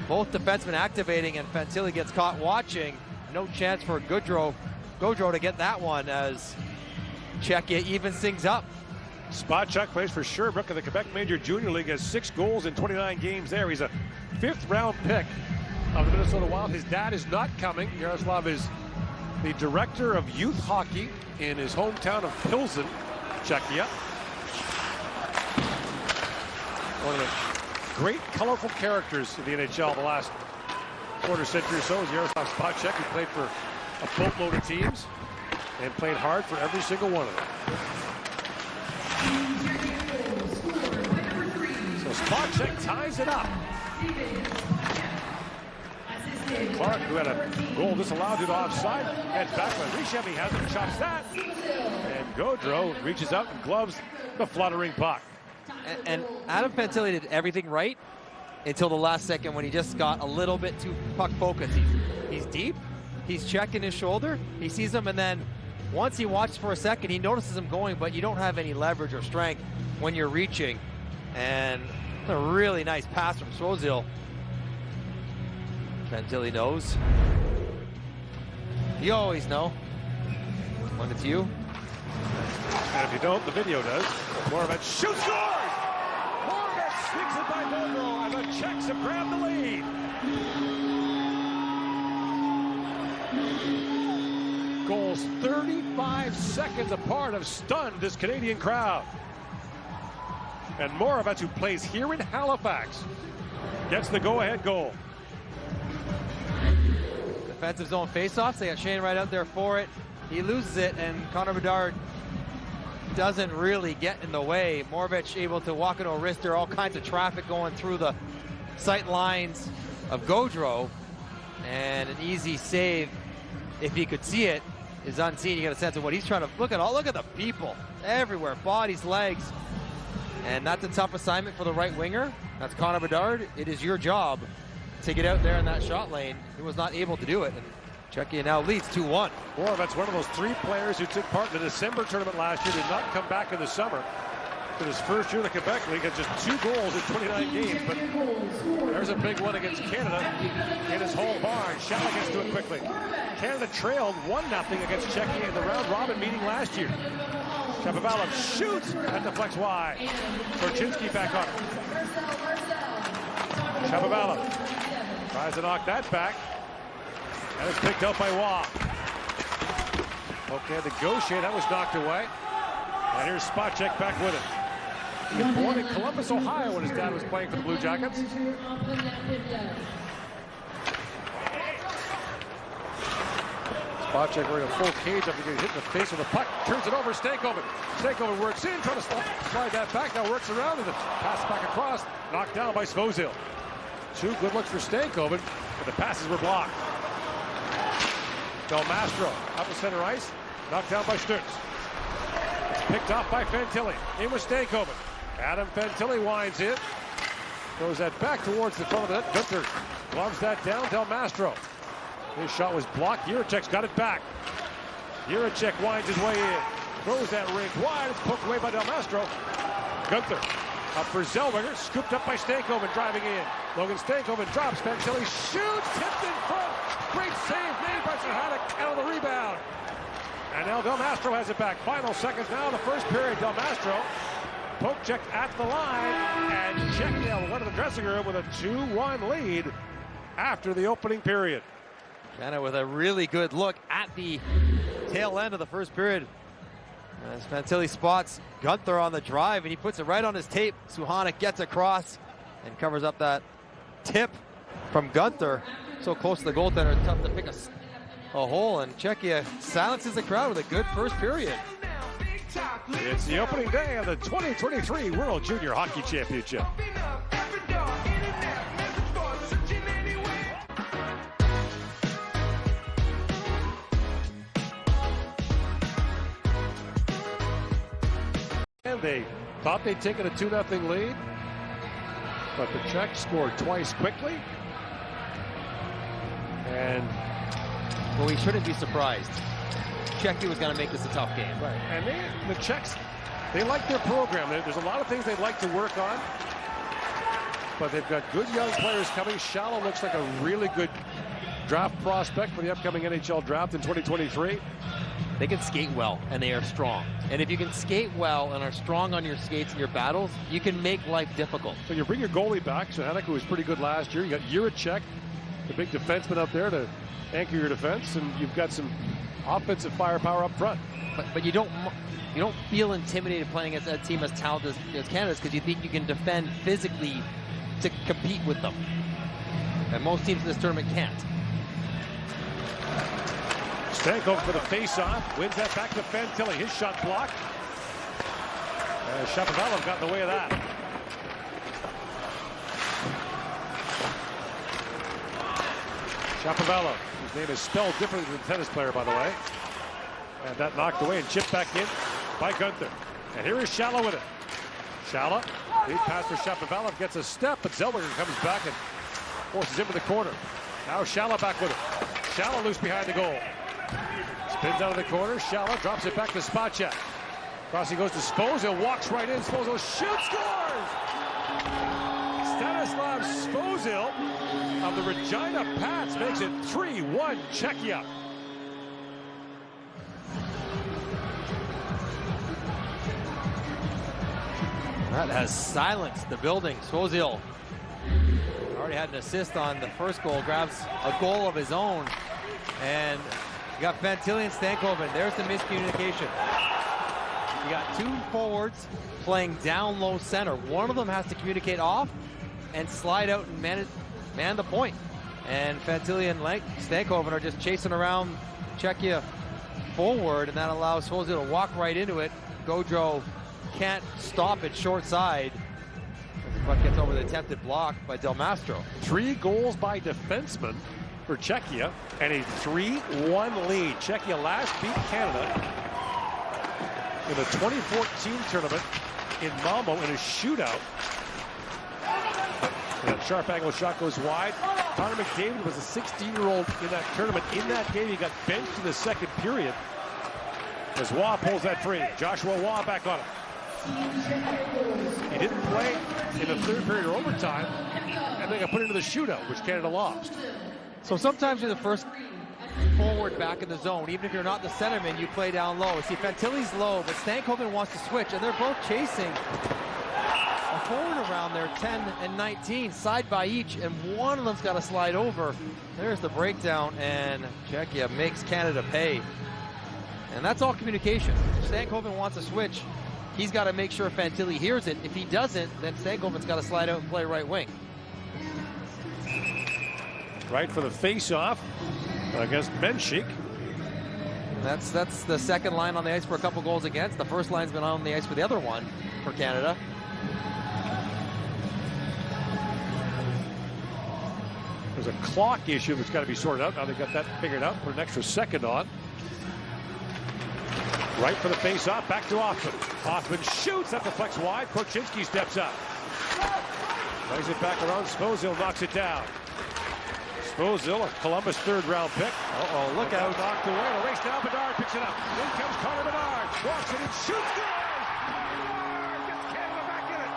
Both defensemen activating, and Fantilli gets caught watching. No chance for Gaudreau to get that one as Czechia evens things up. Spacek plays for Sherbrooke in the Quebec Major Junior League, has 6 goals in 29 games there. He's a 5th-round pick of the Minnesota Wild. His dad is not coming. Yaroslav is the director of youth hockey in his hometown of Pilsen, Czechia. One of the great colorful characters in the NHL the last quarter century or so is Yaroslav Spacek, who played for a boatload of teams and played hard for every single one of them. So Spacek ties it up. Clark, who had a goal disallowed due to offside, heads back when Rishemi has it, chops that. And Gaudreau reaches out and gloves the fluttering puck. And Adam Fantilli did everything right until the last second when he just got a little bit too puck focused. He's deep, he's checking his shoulder, he sees him, and then once he watches for a second, he notices him going, but you don't have any leverage or strength when you're reaching. And a really nice pass from Svozil. Fantilli knows. You always know when it's you. And if you don't, the video does. Moravec shoots, scores! Moravec sneaks it by Gaudreau, and the Czechs have grabbed the lead. Goals 35 seconds apart have stunned this Canadian crowd. And Moravec, who plays here in Halifax, gets the go-ahead goal. Defensive zone faceoffs. They got Shane right out there for it. He loses it, and Connor Bedard doesn't really get in the way. Moravec able to walk into a wrist. There are all kinds of traffic going through the sight lines of Gaudreau, and an easy save, if you could see it, is unseen. You get a sense of what he's trying to look at the people everywhere, bodies, legs, and that's a tough assignment for the right winger. That's Connor Bedard. It is your job to get out there in that shot lane. He was not able to do it. And Czechia now leads 2-1. Well, that's one of those 3 players who took part in the December tournament last year, did not come back in the summer. In his first year in the Quebec League, has just 2 goals in 29 games, but there's a big one against Canada in his home barn. Shala gets to it quickly. Canada trailed 1-0 against Czechia in the round-robin meeting last year. Shapovalov shoots and deflects wide. Torchinsky back on. Shapovalov tries to knock that back, and it's picked up by Waugh. Okay, the Gauthier, that was knocked away. And here's Spacek back with it. He was born in Columbus, Ohio when his dad was playing for the Blue Jackets. Spacek wearing a full cage after getting hit in the face with a puck. Turns it over, Stankoven. Stankoven works in, trying to slide that back. Now works around and the pass back across. Knocked down by Svozil. 2 good looks for Stankoven, but the passes were blocked. Del Mastro up the center ice. Knocked down by Stutz. It's picked off by Fantilli. In with Stankoven. Adam Fantilli winds in. Throws that back towards the front of the net. Gunther gloves that down. Del Mastro. His shot was blocked. Jiricek's got it back. Jiricek winds his way in. Throws that rink wide. It's poked away by Del Mastro. Gunther up for Zellweger. Scooped up by Stankoven driving in. Logan Stankoven drops. Fantilli shoots. Tipped in front. Great save made by Zahanik. Out of the rebound. And now Del Mastro has it back. Final seconds now in the first period. Del Mastro poke checked at the line, and Czechia went to the dressing room with a 2-1 lead after the opening period. Canada with a really good look at the tail end of the first period. As Fantilli spots Gunther on the drive, and he puts it right on his tape. Suhanik gets across and covers up that tip from Gunther. So close to the goaltender, tough to pick a hole, and Czechia silences the crowd with a good first period. It's the opening day of the 2023 World Junior Hockey Championship. And they thought they'd taken a 2-0 lead, but the Czechs scored twice quickly. And well, we shouldn't be surprised. Czechia was going to make this a tough game. Right. And the Czechs, they like their program. There's a lot of things they'd like to work on, but they've got good young players coming. Shala looks like a really good draft prospect for the upcoming NHL draft in 2023. They can skate well, and they are strong. And if you can skate well and are strong on your skates and your battles, you can make life difficult. So you bring your goalie back, Zahanik, who was pretty good last year. You got Jiricek, the big defenseman up there to anchor your defense, and you've got some offensive firepower up front. But you don't feel intimidated playing against a team as talented as Canada's, because you think you can defend physically to compete with them. And most teams in this tournament can't. Stankoven for the face-off, wins that back to Fantilli. His shot blocked. Shapovalov got in the way of that. Shapovalov, whose name is spelled differently than the tennis player, by the way. And that knocked away and chipped back in by Gunther. And here is Shala with it. Shala, lead pass for Shapovalov, gets a step, but Zellweger comes back and forces him to the corner. Now Shala back with it. Shala loose behind the goal. Spins out of the corner. Shala drops it back to Spacek. Crossing goes to Svozil, walks right in. Svozil shoots, scores! Stanislav Svozil of the Regina Pats makes it 3-1 Czechia. That has silenced the building. Svozil already had an assist on the first goal, grabs a goal of his own, and you got Fantilli and Stankoven. There's the miscommunication. You got 2 forwards playing down low center. One of them has to communicate off and slide out and man the point. And Fantilli and Stankoven are just chasing around Czechia forward, and that allows Svozil to walk right into it Gaudreau can't stop it short side. The puck gets over the attempted block by Del Mastro. 3 goals by defensemen for Czechia and a 3-1 lead. Czechia last beat Canada in the 2014 tournament in Malmo in a shootout. And that sharp angle shot goes wide. Connor McDavid was a 16-year-old in that tournament. In that game, he got benched in the second period as Waugh pulls that free. Joshua Waugh back on it. He didn't play in the third period or overtime, and they got put into the shootout, which Canada lost. So sometimes you're the first forward back in the zone. Even if you're not the centerman, you play down low. See, Fantilli's low, but Stankoven wants to switch, and they're both chasing a forward around there, 10 and 19, side by each, and one of them's got to slide over. There's the breakdown, and Czechia makes Canada pay. And that's all communication. If Stankoven wants to switch, he's got to make sure Fantilli hears it. If he doesn't, then Stankoven's got to slide out and play right wing. Right for the face-off against Menchik. That's the second line on the ice for a couple goals against. The first line's been on the ice for the other one for Canada. There's a clock issue that's got to be sorted out. Now they've got that figured out. Put an extra second on. Right for the face-off, back to Hoffman. Hoffman shoots, that deflects wide. Korchinski steps up. Plays it back around, Svozil knocks it down. Svozil, a Columbus third-round pick. Uh-oh, look out. Knocked away, a race down, Bedard picks it up. In comes Connor Bedard, walks it and shoots, goal! Gets Canada back in it.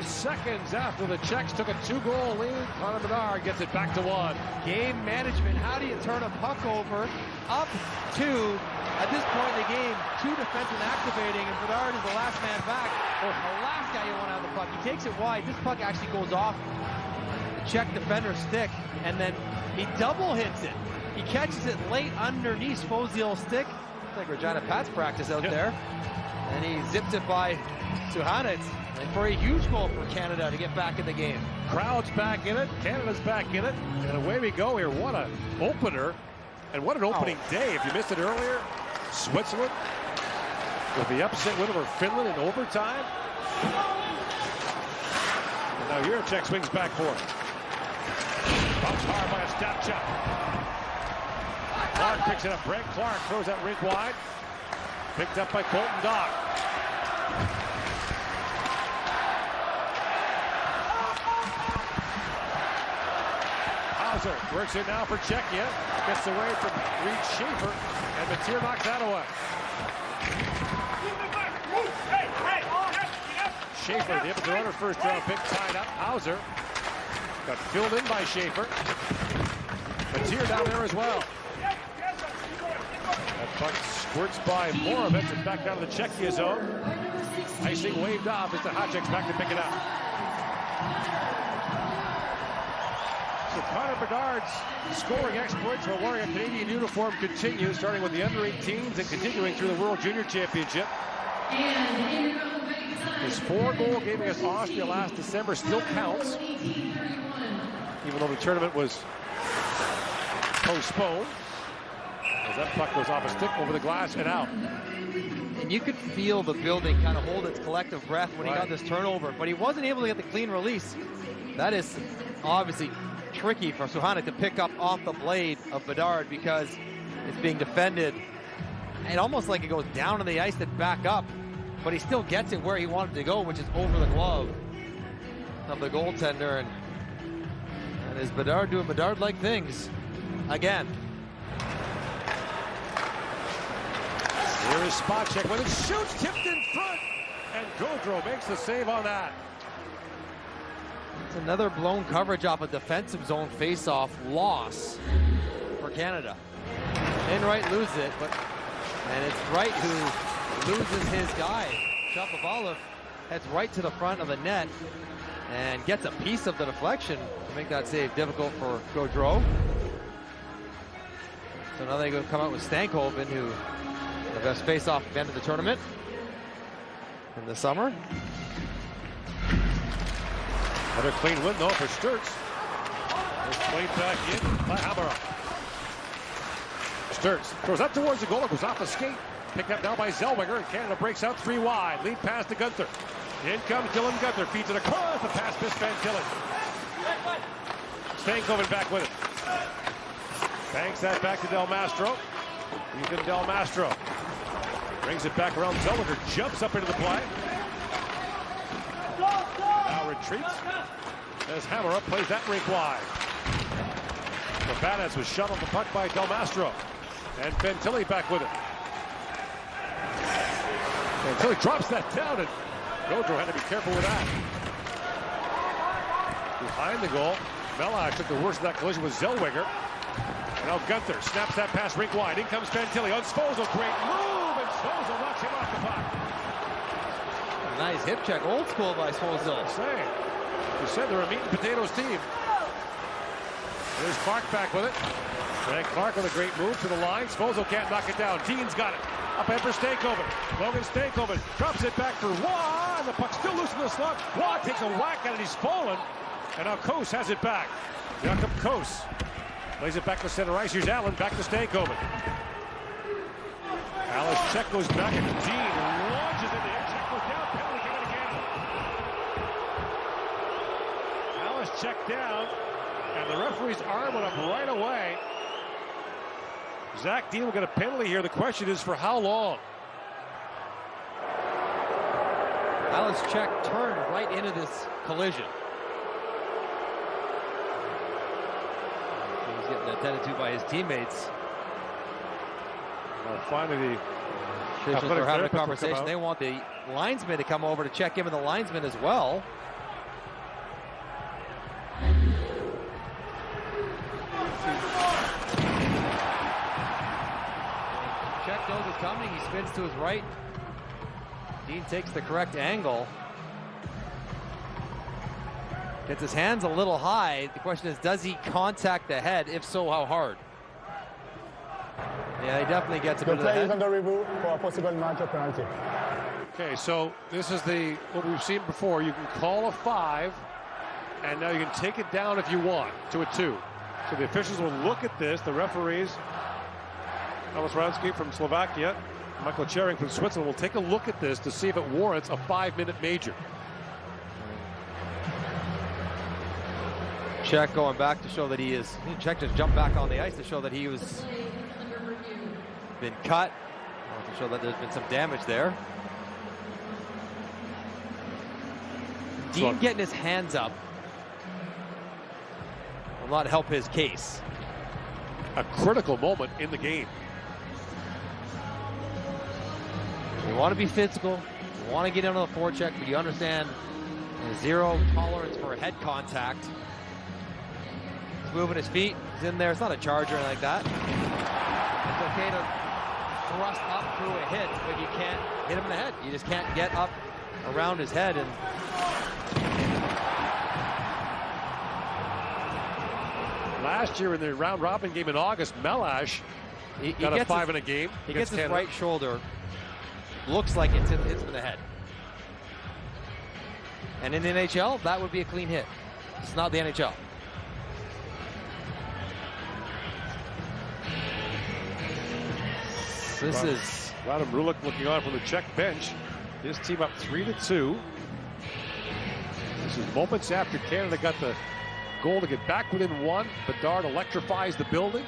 Seconds after the Czechs took a 2-goal lead, Connor Bedard gets it back to 1. Game management. How do you turn a puck over? Up 2. At this point in the game, 2 defensemen activating, and Bedard is the last man back, or the last guy you want to have the puck. He takes it wide. This puck actually goes off the Czech defender's stick, and then he double hits it. He catches it late underneath Svozil's stick. It's like Regina Pat's practice out there. And he zips it by Suhanec. And for a huge goal for Canada to get back in the game. Crowd's back in it. Canada's back in it. And away we go here. What an opener. And what an opening day. If you missed it earlier, Switzerland with the upset win over Finland in overtime. And now Jiricek swings back for it. Bumps hard by a Stapchuk. Clark picks it up. Brent Clark throws that rink wide. Picked up by Colton Dock. Works it now for Czechia. Gets away from Reed Schaefer. And Matier knocks that away. Schaefer, the Edmonton Oilers first round pick, tied up. Hauser got filled in by Schaefer. Matier down there as well. That puck squirts by Moravec and back down to the Czechia zone. Icing waved off as the Hotcheks back to pick it up. So Connor Bedard's scoring exploits while wearing a Canadian uniform continue, starting with the under-18s and continuing through the World Junior Championship. His 4-goal game against Austria last December still counts, even though the tournament was postponed. As that puck goes off a stick over the glass and out. And you could feel the building kind of hold its collective breath when he got this turnover, but he wasn't able to get the clean release. That is obviously tricky for Suhanec to pick up off the blade of Bedard because it's being defended. And almost like it goes down on the ice and back up, but he still gets it where he wanted to go, which is over the glove of the goaltender. And is Bedard doing Bedard-like things again? Here is Spacek when it shoots, tipped in front, and Gaudreau makes the save on that. It's another blown coverage off a defensive zone face-off loss for Canada. Enright loses it, and it's Wright who loses his guy. Shapovalov heads right to the front of the net and gets a piece of the deflection to make that save difficult for Gaudreau. So now they go come out with Stankoven, who The best face-off event of the tournament in the summer. Another clean win though for Sturz. It's played back in by Hamara. Sturz throws up towards the goal. It goes off the skate. Picked up now by Zellweger, and Canada breaks out 3 wide. Lead pass to Gunther. In comes Dylan Gunther. Feeds it across. The pass missed Fantilli. Stankoven back with it. Banks that back to Del Mastro. Ethan Del Mastro brings it back around. Zellweger jumps up into the play. Now retreats as Hamara plays that rink wide. Cabanas was shot off the puck by Del Mastro. And Fantilli back with it. Fantilli drops that down, and Gaudreau had to be careful with that. Behind the goal, Melash took the worst of that collision with Zellweger. And now Gunther snaps that pass rink wide. In comes Fantilli on Svozil. Great move, and Svozil knocks him off the puck. A nice hip check, old school by Svozil. Same. You said they're a meat and potatoes team. There's Clark back with it. Frank Clark with a great move to the line. Svozil can't knock it down. Dean's got it. Up ahead for Stankoven. Logan Stankoven drops it back for Waugh, and the puck's still loose in the slot. Waugh takes a whack at it. He's fallen. And now Kos has it back. Jakob Kos plays it back to center ice. Here's Allen back to Stankoven. Alice Check goes back at Dean. Launches in the air. Check goes down. Penalty coming again. Alice Check down. And the referee's arm went up right away. Zach Dean will get a penalty here. The question is for how long? Alice Check turned right into this collision. He's getting attended to by his teammates. Well, finally, the officials are having a conversation. They want the linesman to come over to check in with the linesman as well. Check knows it's coming. He spins to his right. Dean takes the correct angle. Gets his hands a little high. The question is, does he contact the head? If so, how hard? Yeah, he definitely gets a bit of the head. The play is under review for a possible major penalty. Okay, so this is what we've seen before. You can call a 5, and now you can take it down if you want to a 2. So the officials will look at this. The referees, Thomas Ransky from Slovakia, Michael Chering from Switzerland, will take a look at this to see if it warrants a 5-minute major. Check going back to show that Check just jumped back on the ice to show that he was been cut, to show that there's been some damage there. Dean getting his hands up will not help his case. A critical moment in the game. You want to be physical, you want to get into the forecheck, but you understand zero tolerance for head contact. He's moving his feet, he's in there. It's not a charge or anything like that. It's okay to thrust up through a hit, but you can't hit him in the head. You just can't get up around his head. And last year in the round robin game in August, Melash got a 5 in a game. He gets his right shoulder. Looks like it's him in the head. And in the NHL, that would be a clean hit. It's not the NHL. This is Radim Rulik looking on from the Czech bench. His team up 3-2. This is moments after Canada got the goal to get back within 1. Bedard electrifies the building.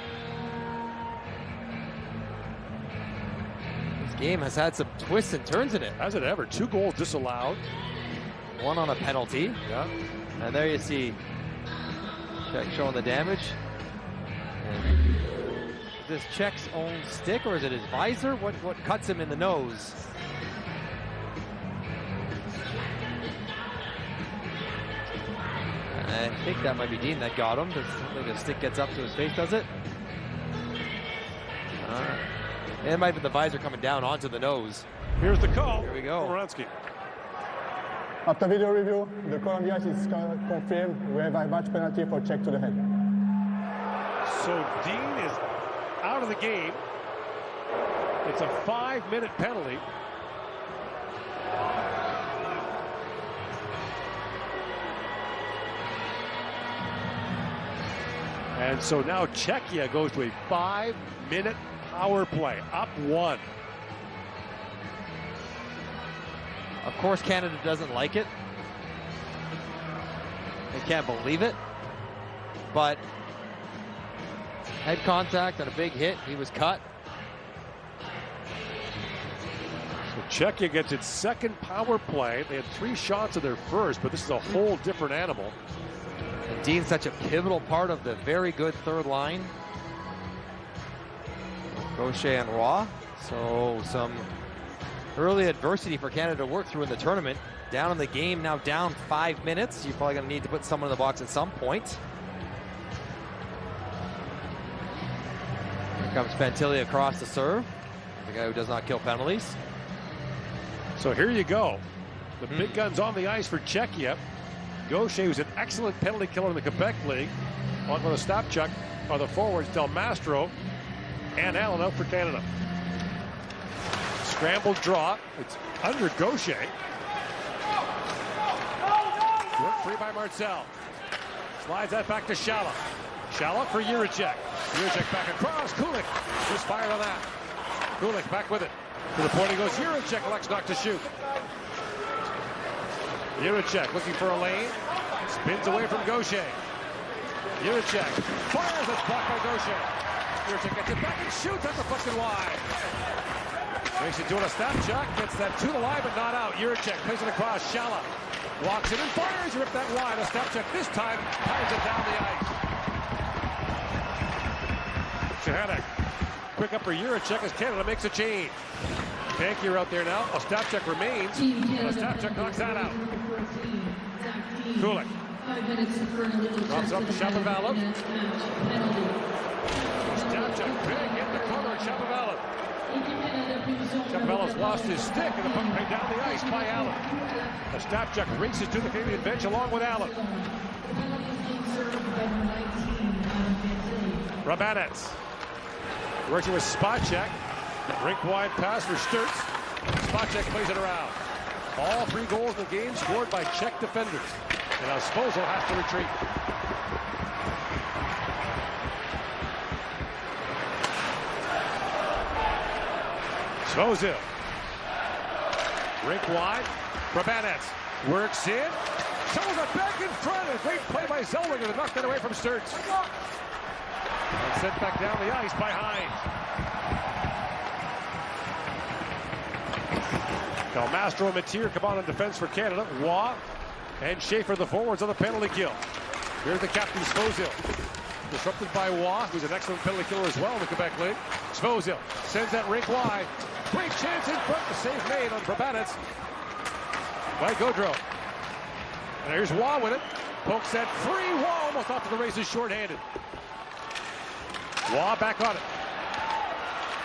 This game has had some twists and turns in it. Has it ever? 2 goals disallowed. 1 on a penalty. Yeah. And there you see Czech showing the damage. And is this Czech's own stick, or is it his visor? What cuts him in the nose? I think that might be Dean that got him. I think the stick gets up to his face, does it? And it might be the visor coming down onto the nose. Here's the call. Here we go. Moransky. After video review, the call on the ice is confirmed. We have a match penalty for check to the head. So Dean is out of the game. It's a 5-minute penalty. And so now Czechia goes to a 5-minute power play, up 1. Of course, Canada doesn't like it. They can't believe it. But head contact and a big hit. He was cut. So Czechia gets its second power play. They had 3 shots in their first, but this is a whole different animal. And Dean's such a pivotal part of the very good third line. Gaucher and Roy. So some early adversity for Canada to work through in the tournament. Down in the game, now down 5 minutes. You're probably going to need to put someone in the box at some point. Here comes Fantilli across the serve. The guy who does not kill penalties. So here you go. The big guns on the ice for Czechia. Gaucher, who's an excellent penalty killer in the Quebec League. On with a Stapchuk are the forwards, Del Mastro and Allen out for Canada. Scrambled draw. It's under Gaucher. Work free by Marcel. Slides that back to Shala. Shala for Jiricek. Jiricek back across. Kulik just fired on that. Kulik back with it. To the point he goes. Jiricek elects not to shoot. Jiricek looking for a lane. Spins away from Gaucher. Jiricek fires. It's blocked by Gaucher. Jiricek gets it back and shoots at the fucking wide. Makes it to a Stapchuk. Gets that to the line but not out. Jiricek plays it across. Shala walks in and fires. Rip that wide. A Stapchuk this time ties it down the ice. Shahanek. Quick up for Jiricek as Canada makes a change. Bankier out there now. Ostapchuk remains. Ostapchuk knocks that out. Kulik. Drops up to Shapovalov. Ostapchuk big in the corner of Shapovalov. Shapovalov's lost his stick and the puck right down the ice by Allen. Ostapchuk races to the Canadian bench along with Allen. Rabanets. Working with Spacek. Rink wide pass for Sturz. Spacek plays it around. All 3 goals in the game scored by Czech defenders. And now Svozil has to retreat. Svozil. Rink wide. Rabanets works in. Shows it back in front. A great play by Zellweger to knock that away from Sturz. And sent back down the ice by Hines. Del Mastro and Mateer come on defense for Canada. Waugh and Schaefer, the forwards on the penalty kill. Here's the captain, Svozil. Disrupted by Waugh, who's an excellent penalty killer as well in the Quebec League. Svozil sends that rink wide. Great chance in front. The save made on Rabanets by Gaudreau. And here's Waugh with it. Pokes that free. Waugh almost off to the races shorthanded. Waugh back on it.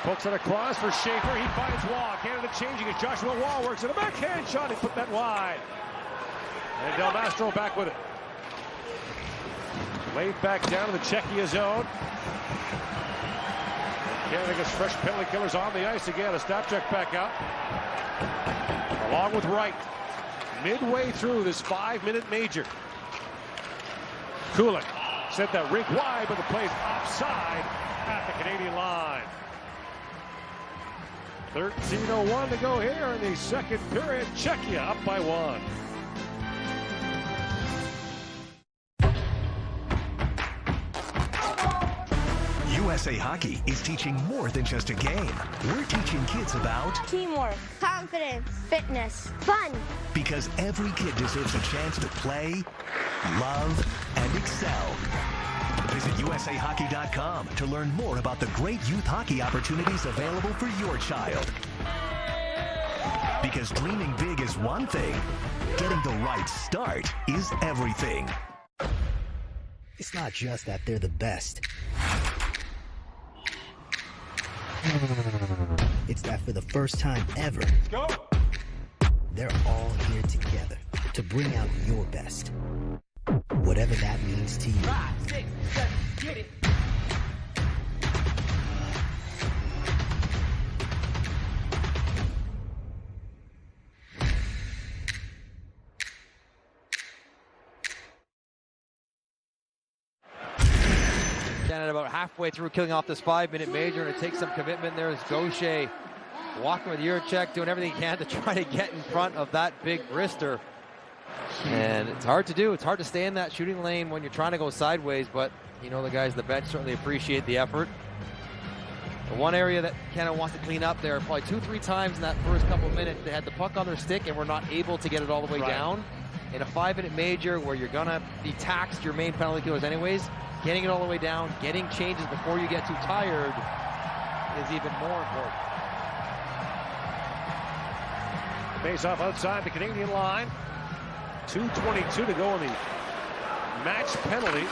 Pokes it across for Schaefer. He finds Waugh. Canada changing as Joshua Waugh works in a backhand shot. He put that wide. And Del Mastro back with it. Laid back down to the Czechia zone. Canada gets fresh penalty killers on the ice again. A Stapchuk back out. Along with Wright. Midway through this 5-minute major. Kulik sent that rink wide, but the play's offside at the Canadian line. 13:01 to go here in the second period. Czechia up by 1. USA Hockey is teaching more than just a game. We're teaching kids about teamwork, confidence, fitness, fun. Because every kid deserves a chance to play, love, and excel. Visit usahockey.com to learn more about the great youth hockey opportunities available for your child. Because dreaming big is one thing, getting the right start is everything. It's not just that they're the best. It's that for the first time ever, they're all here together to bring out your best. Whatever that means to you. 5, 6, 7, get it. about halfway through killing off this 5-minute major, and it takes some commitment. There's Goalie walking with Juracek, doing everything he can to try to get in front of that big wrister. And it's hard to do. It's hard to stay in that shooting lane when you're trying to go sideways, but you know the guys on the bench certainly appreciate the effort. The one area that Canada wants to clean up there, probably 2-3 times in that first couple of minutes, they had the puck on their stick and were not able to get it all the way down. In a 5-minute major where you're going to be taxed your main penalty killers anyways, getting it all the way down, getting changes before you get too tired is even more important. Face off outside the Canadian line. 2:22 to go in the match penalty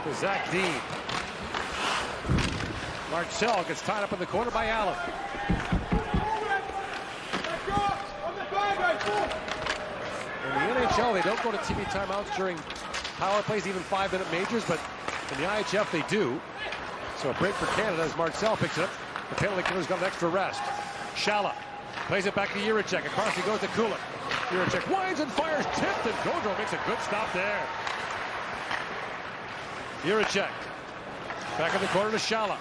to Zach Dean. Marcel gets tied up in the corner by Allen. In the NHL, they don't go to TV timeouts during power plays, even 5-minute majors, but in the IHF they do. So a break for Canada as Marcel picks it up. The penalty killer's got an extra rest. Shala plays it back to Juracek. Across he goes to Kulik. Juracek winds and fires, tipped, and Gaudreau makes a good stop there. Juracek back in the corner to Shala.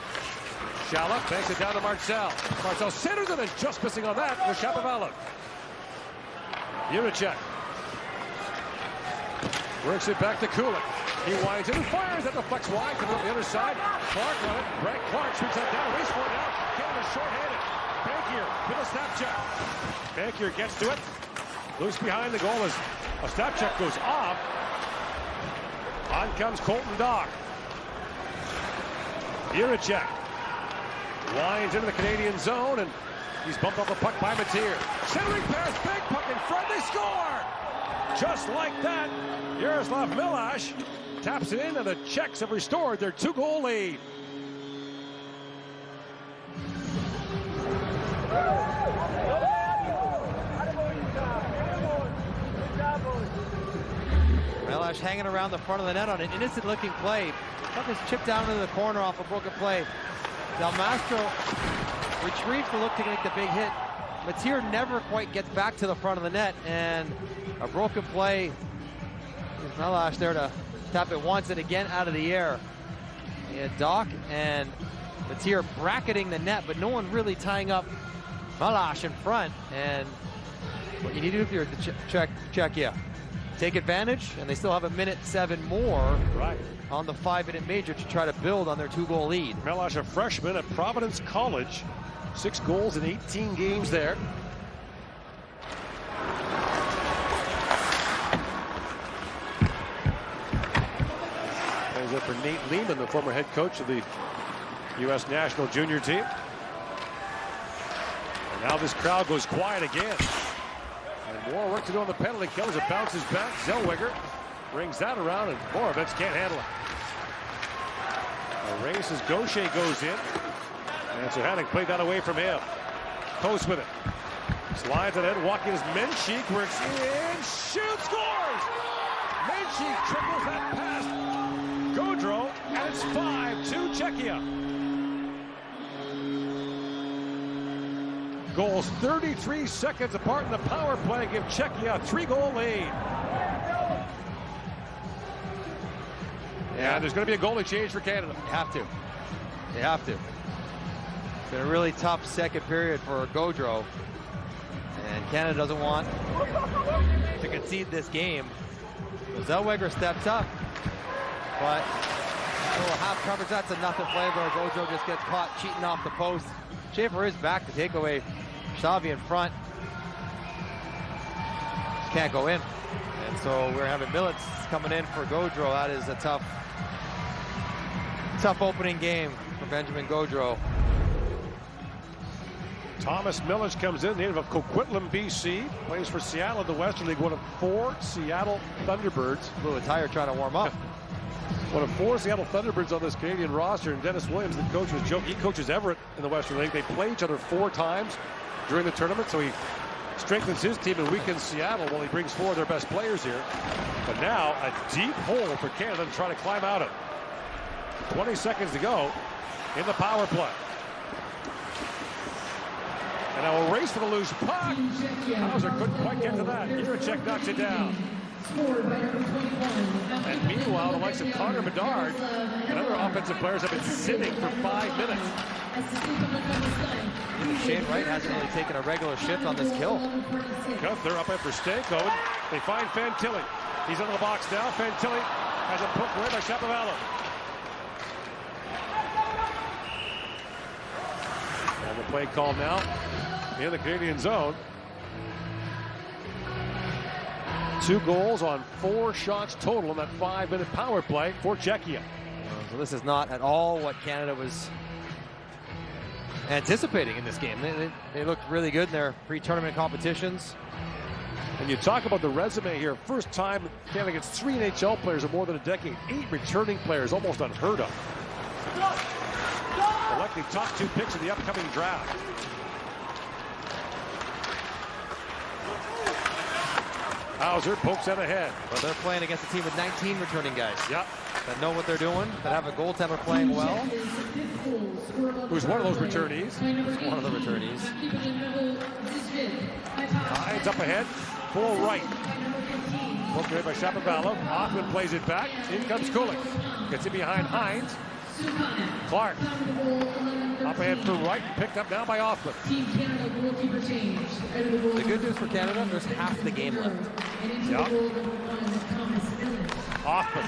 Shala banks it down to Marcel. Marcel centers it and just missing on that was Shapovalov. Juracek works it back to Kulik. He winds it and fires at the flex wide. Comes up the other side. Clark on it. Greg Clark shoots that down. Race for it now. Canada short-handed. Bankier with a snap check. Bankier gets to it. Loose behind the goal as a snap check goes off. On comes Colton Dock. Juracek winds into the Canadian zone, and he's bumped off the puck by Mateer. Centering pass, big puck in front, they score! Just like that, Yaroslav Milash taps it in, and the Czechs have restored their 2-goal lead. Milash hanging around the front of the net on an innocent-looking play. Puck was chipped down into the corner off a broken play. Del Mastro retrieves the look to make the big hit. Mateer never quite gets back to the front of the net, and a broken play. Milash there to tap it once and again out of the air. He had Doc and Mateer bracketing the net, but no one really tying up Milash in front. And what you need to do if you're the Czechia, take advantage, and they still have 1:07 more on the 5-minute major to try to build on their 2-goal lead. Milash, a freshman at Providence College, 6 goals in 18 games there. Plays it for Nate Lehman, the former head coach of the U.S. national junior team. And now this crowd goes quiet again. And more work to do on the penalty kill as it bounces back. Zellweger brings that around, and Moravec can't handle it. A race as Gaucher goes in. And so Hannock played that away from him. Post with it. Slides it in. Walking is Menchik. Works in. Shoots. Scores! Menchik triples that pass. Gaudreau. And it's 5-2 Czechia. Goals 33 seconds apart in the power play give Czechia a 3-goal lead. Yeah, there's going to be a goalie change for Canada. You have to. You have to. It's been a really tough second period for Gaudreau. And Canada doesn't want to concede this game. Zellweger steps up. But a little half coverage, that's a nothing play where Gaudreau just gets caught cheating off the post. Schaefer is back to take away Xavi in front. Just can't go in. And so we're having Millets coming in for Gaudreau. That is a tough opening game for Benjamin Gaudreau. Thomas Millets comes in, native of Coquitlam, BC. Plays for Seattle in the Western League, one of 4 Seattle Thunderbirds. Blew a tire trying to warm up. One of 4 Seattle Thunderbirds on this Canadian roster, and Dennis Williams, the coach, was joking. He coaches Everett in the Western League. They play each other 4 times during the tournament, so he strengthens his team and weakens Seattle while he brings 4 of their best players here. But now a deep hole for Canada to try to climb out of. 20 seconds to go in the power play. And now a race for the loose puck. Hauser couldn't quite get to that. Juracek knocks it down. And meanwhile, the likes of Connor Bedard and other offensive players have been sitting for 5 minutes. Shane Wright hasn't really taken a regular shift on this kill. Gunther up after Stanko. They find Fantilli. He's under the box now. Fantilli has a put away by Shapovalov. And the play call now in the Canadian zone. 2 goals on 4 shots total in that 5-minute power play for Czechia. So this is not at all what Canada was anticipating in this game. They looked really good in their pre-tournament competitions. And you talk about the resume here. First time Canada gets 3 NHL players in more than a decade. 8 returning players, almost unheard of. The likely top 2 picks in the upcoming draft. Hauser pokes out ahead. Well, they're playing against a team with 19 returning guys. Yep. That know what they're doing, that have a goaltender playing well. Who's one of those returnees? Who's one of the returnees. Hines up ahead, full right. Poked away by Shapovalov. Hoffman plays it back. In comes Kulik. Gets it behind Hines. Clark. Up ahead for right, picked up now by Hoffman. The good news for Canada, there's half the game left. Yep. Hoffman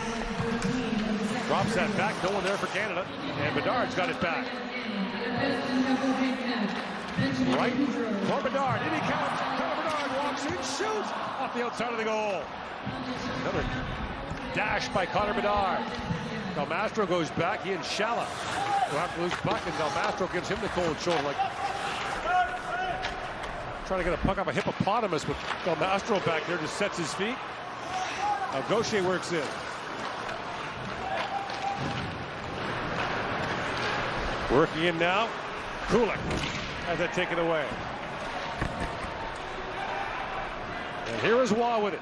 drops that back, no one there for Canada, and Bedard's got it back. Right for Bedard, in he comes. Bedard walks in, shoots off the outside of the goal. Another dash by Connor Bedard. Del Mastro goes back, he and Shala will have to lose puck, and Del Mastro gives him the cold shoulder, like trying to get a puck off a hippopotamus, with Del Mastro back there, just sets his feet. Now Gaucher works in. Working in now, Kulik has that taken away. And here is Waugh with it.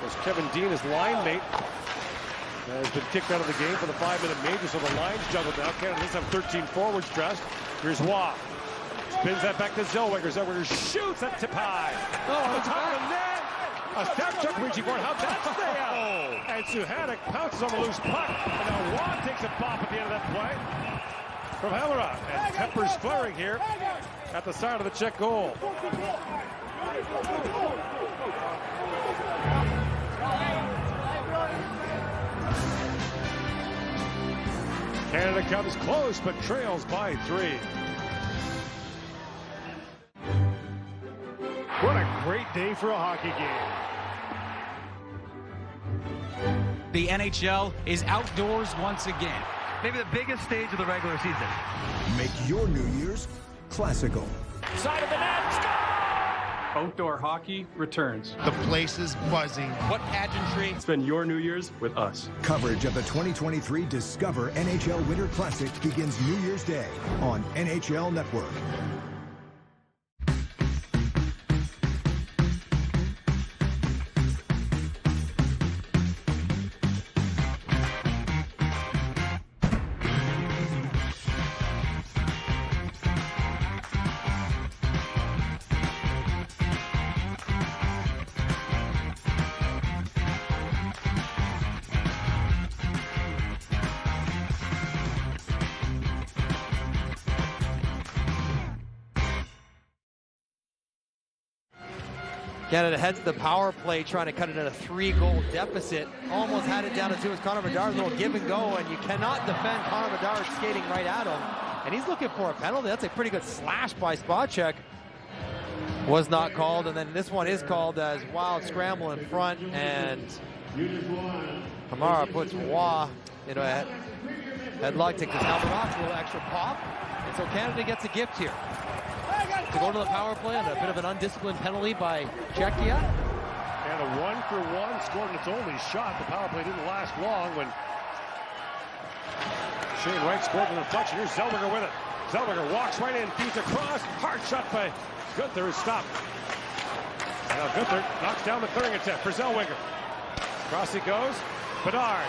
As Kevin Dean, his line mate, has been kicked out of the game for the 5-minute major, so the line's juggled now. Canada does have 13 forwards dressed. Here's Waugh. Spins that back to Zellweger. Zellweger shoots that tip high. On the top of the net. A step check reaching for it. How about that? And Suhanek pounces on the loose puck. And now Waugh takes a bop at the end of that play from Hellerod. And Peppers flaring here at the side of the Czech goal. Canada comes close, but trails by 3. What a great day for a hockey game. The NHL is outdoors once again. Maybe the biggest stage of the regular season. Make your New Year's classical. Side of the net, score! Outdoor hockey returns. The place is buzzing. What pageantry? Spend your New Year's with us. Coverage of the 2023 Discover NHL Winter Classic begins New Year's Day on NHL Network. Canada heads the power play, trying to cut it at a 3-goal deficit. Almost had it down to 2 as Connor Bedard's little give and go, and you cannot defend Connor Bedard skating right at him. And he's looking for a penalty. That's a pretty good slash by Spacek. Was not called, and then this one is called as wild scramble in front, and Kamara puts Waugh into a headlock, takes his helmet off, a little extra pop, and so Canada gets a gift here. To go to the power play on a bit of an undisciplined penalty by Czechia. And a 1-for-1 scored in its only shot. The power play didn't last long when Shane Wright scored in the deflection. Here's Zellweger with it. Zellweger walks right in, feeds across. Hard shot by Gunther is stopped. Now Gunther knocks down the clearing attempt for Zellweger. Across he goes. Bedard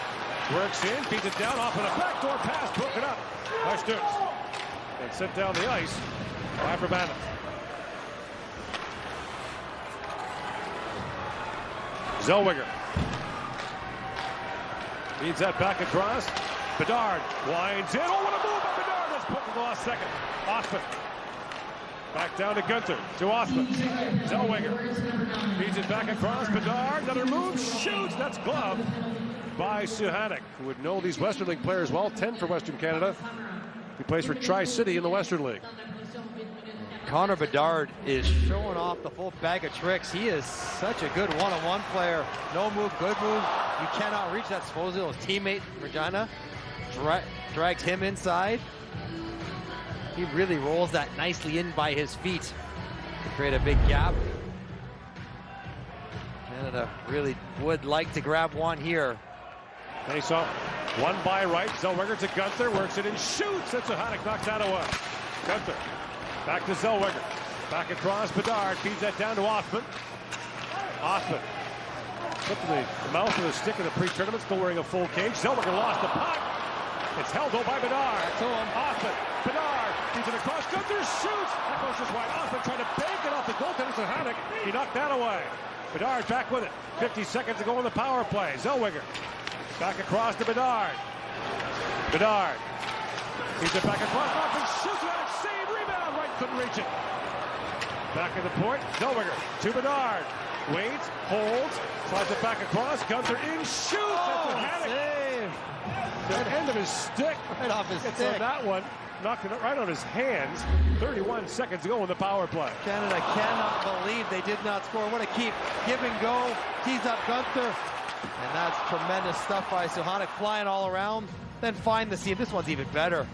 works in, feeds it down off of the backdoor pass, broken up by Stutz. And sent down the ice by Abbonati. Zellweger. Feeds that back across. Bedard winds in. Oh, what a move by Bedard. That's put in the last second. Osman. Back down to Gunther. To Osman. Zellweger. Feeds it back across. Bedard. Another move. Shoots. That's gloved by Suhanik, who would know these Western League players well. 10 for Western Canada. He plays for Tri-City in the Western League. Connor Bedard is showing off the full bag of tricks. He is such a good one-on-one player. No move, good move. You cannot reach that. Supposedly his teammate, Regina, drags him inside. He really rolls that nicely in by his feet to create a big gap. Canada really would like to grab one here. Face off. One by right. Zellweger to Gunther. Works it and shoots. That's a Hanek knocks that away. Gunther. Back to Zellweger. Back across. Bedard feeds that down to Osman. Osman. Flipping the mouth of the stick in the pre-tournament. Still wearing a full cage. Zellweger lost the puck. It's held though by Bedard. To him. Osman. Bedard feeds it across. Gunther shoots. That goes just wide. Osman trying to bank it off the goaltender to Hanek. He knocked that away. Bedard back with it. 50 seconds to go on the power play. Zellweger. Back across to Bedard. Bedard. Feeds it back across. Osman shoots it. Save. Rebound. Right. Couldn't reach it. Back at the point. Zellweger to Bedard. Waits. Holds. Slides it back across. Gunther in. Shoots. Oh, that's a save. The end of his stick. Right off his stick. stick. On that one. Knocked it right on his hands. 31 seconds to go in the power play. Canada cannot believe they did not score. What a keep. Give and go. Tees up Gunther. And that's tremendous stuff by Suhanik, flying all around. Then find the seam. This one's even better.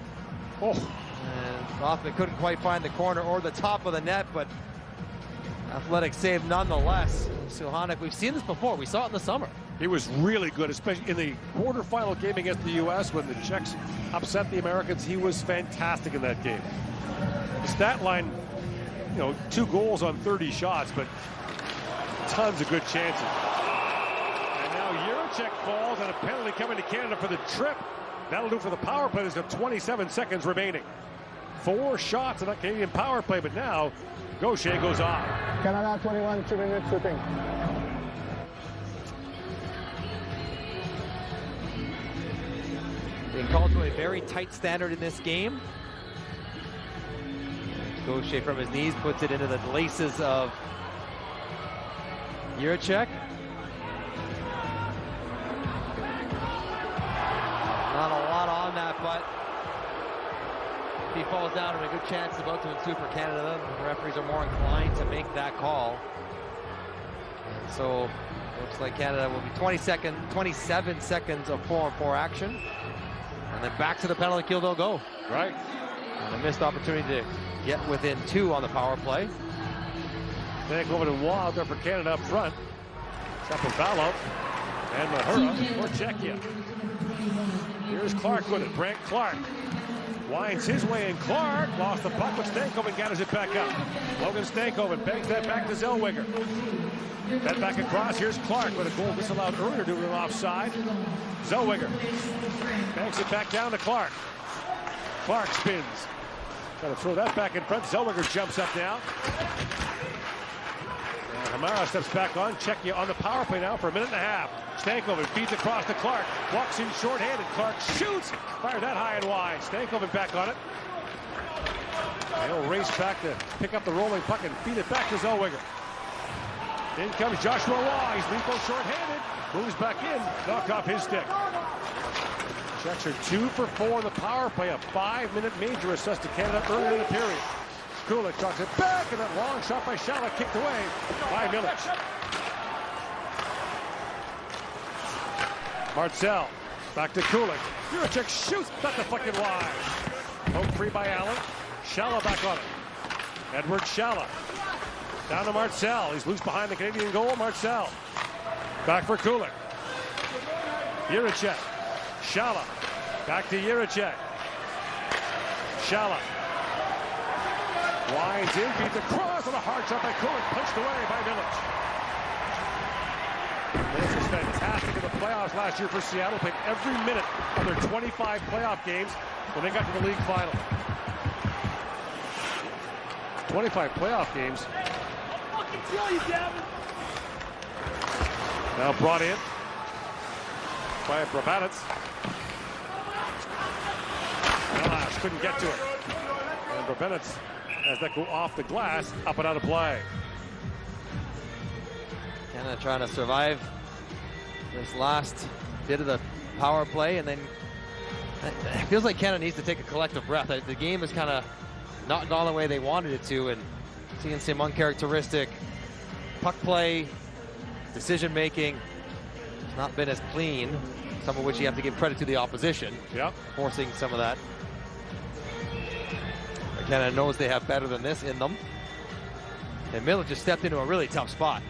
Oh. And Hoffman couldn't quite find the corner or the top of the net, but athletic save nonetheless. Suhanik, we've seen this before. We saw it in the summer. He was really good, especially in the quarterfinal game against the U.S. when the Czechs upset the Americans. He was fantastic in that game. The stat line, 2 goals on 30 shots, but tons of good chances. And now Jiricek falls and a penalty coming to Canada for the trip. That'll do for the power play. There's 27 seconds remaining. 4 shots in that Canadian power play, but now Gaucher goes off. Canada 21, 2-minute shooting. Being called to a very tight standard in this game. Gaucher from his knees puts it into the laces of Jiricek. Not a lot on that, but if he falls down, and a good chance is about to ensue for Canada. The referees are more inclined to make that call. And so looks like Canada will be 27 seconds of 4-on-4 action. And then back to the penalty kill they'll go. Right. And a missed opportunity to get within 2 on the power play. Then over to Waugh out there for Canada up front. Shapovalov and Mahura for Czechia. Here's Clark with it. Brant Clark winds his way in. Clark lost the puck, but Stankoven gathers it back up. Logan Stankoven bangs that back to Zellweger. That back across. Here's Clark with a goal disallowed earlier due to an offside. Zellweger banks it back down to Clark. Clark spins. Got to throw that back in front. Zellweger jumps up now. Hamara steps back on. Czechia on the power play now for a minute and a half. Stankoven feeds across to Clark. Walks in short-handed. Clark shoots. Fired that high and wide. Stankoven back on it. He'll race back to pick up the rolling puck and feed it back to Zellweger. In comes Joshua Waugh. He's lethal short-handed. Moves back in. Knocked off his stick. Czechs are 2 for 4 in the power play. A 5-minute major assessed to Canada early in the period. Kulik drops it back, and that long shot by Shala kicked away by Milic. Marcel back to Kulik. Jiricek shoots, not deflected wide. Poke free by Allen. Shala back on it. Edward Shala down to Marcel. He's loose behind the Canadian goal. Marcel back for Kulik. Jiricek. Shala back to Jiricek. Shala winds in, feeds across on a hard shot by Kulik, punched away by Milic. This was fantastic in the playoffs last year for Seattle. Played every minute of their 25 playoff games when they got to the league final. 25 playoff games. Now brought in by Abbonati. Elash couldn't get to it. And Abbonati has that go off the glass, up and out of play. Canada trying to survive this last bit of the power play, and then it feels like Canada needs to take a collective breath. The game has kind of not gone the way they wanted it to, and seeing some uncharacteristic puck play, decision making, it's not been as clean, some of which you have to give credit to the opposition. Yep. Forcing some of that. But Canada knows they have better than this in them. And Miller just stepped into a really tough spot.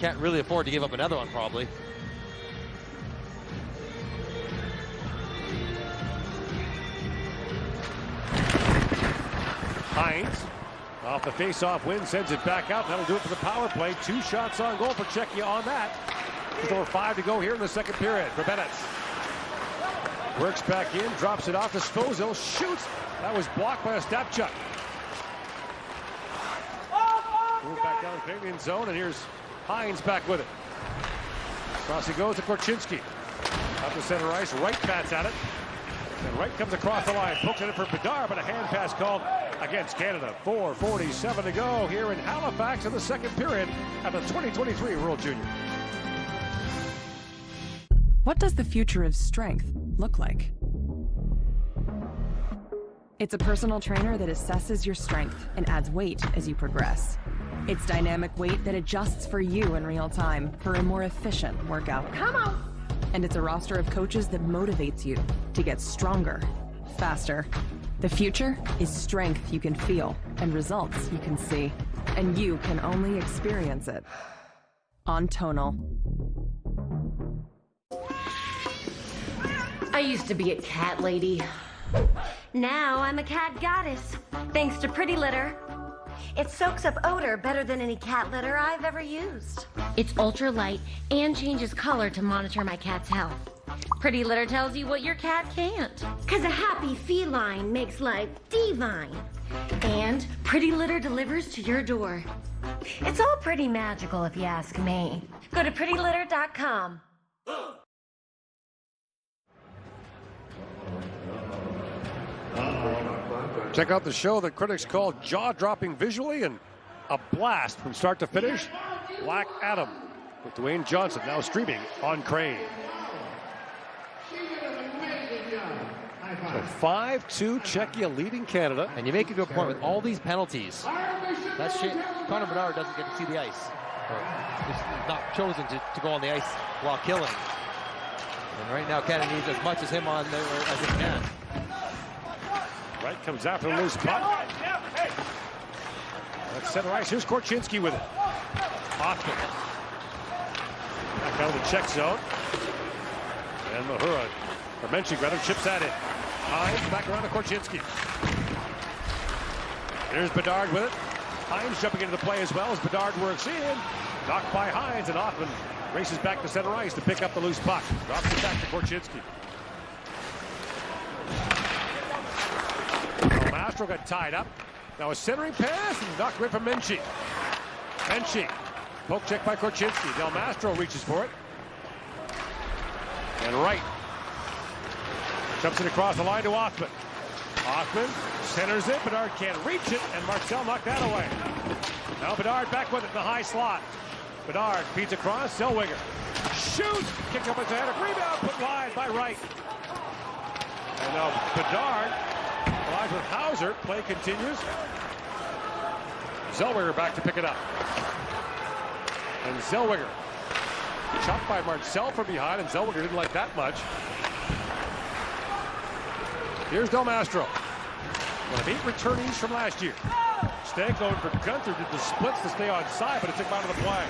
Can't really afford to give up another one, probably. Hines off the face-off win, sends it back out. That'll do it for the power play. 2 shots on goal for Czechia on that. With over 5 to go here in the second period. Abbonati works back in, drops it off to Svozil, shoots. That was blocked by a Stapchuk. Move back down the Canadian zone, and here's Hines back with it. Across he goes to Korchinski. Up the center ice, Wright bats at it. And Wright comes across the line, pokes it in for Bedard, but a hand pass called against Canada. 4:47 to go here in Halifax in the second period of the 2023 World Junior. What does the future of strength look like? It's a personal trainer that assesses your strength and adds weight as you progress. It's dynamic weight that adjusts for you in real time for a more efficient workout. Come on! And it's a roster of coaches that motivates you to get stronger, faster. The future is strength you can feel and results you can see. And you can only experience it on Tonal. I used to be a cat lady. Now I'm a cat goddess, thanks to Pretty Litter. It soaks up odor better than any cat litter I've ever used. It's ultra light and changes color to monitor my cat's health. Pretty Litter tells you what your cat can't. 'Cause a happy feline makes life divine. And Pretty Litter delivers to your door. It's all pretty magical if you ask me. Go to prettylitter.com. Check out the show that critics call jaw-dropping visually and a blast from start to finish. Black Adam with Dwayne Johnson now streaming on Crane. So 5-2 Czechia leading Canada. And you make a good point with all these penalties. That's shit. Connor Bedard doesn't get to see the ice. He's not chosen to go on the ice while killing. And right now Canada needs as much as him on there as it can. Wright comes after the loose puck. That's center ice. Here's Korchinski with it. Hoffman. Back out of the Czech zone. And Mahura, or Menchik rather, chips that in. Hines back around to Korchinski. There's Bedard with it. Hines jumping into the play as well as Bedard works in. Knocked by Hines, and Hoffman races back to center ice to pick up the loose puck. Drops it back to Korchinski. Mastro got tied up. Now a centering pass and knocked away from Menchik. Menchik. Poke check by Korchinski. Del Mastro reaches for it. And Wright jumps it across the line to Hoffman. Hoffman centers it. Bedard can't reach it, and Marcel knocked that away. Now Bedard back with it in the high slot. Bedard feeds across. Zellweger shoots. Kick up his head. A rebound put wide by Wright. And now Bedard collides with Hauser. Play continues. Zellweger back to pick it up. And Zellweger chopped by Marcel from behind, and Zellweger didn't like that much. Here's Del Mastro. One of 8 returnees from last year. Stanko for Gunther did the splits to stay on side, but it took him out of the play.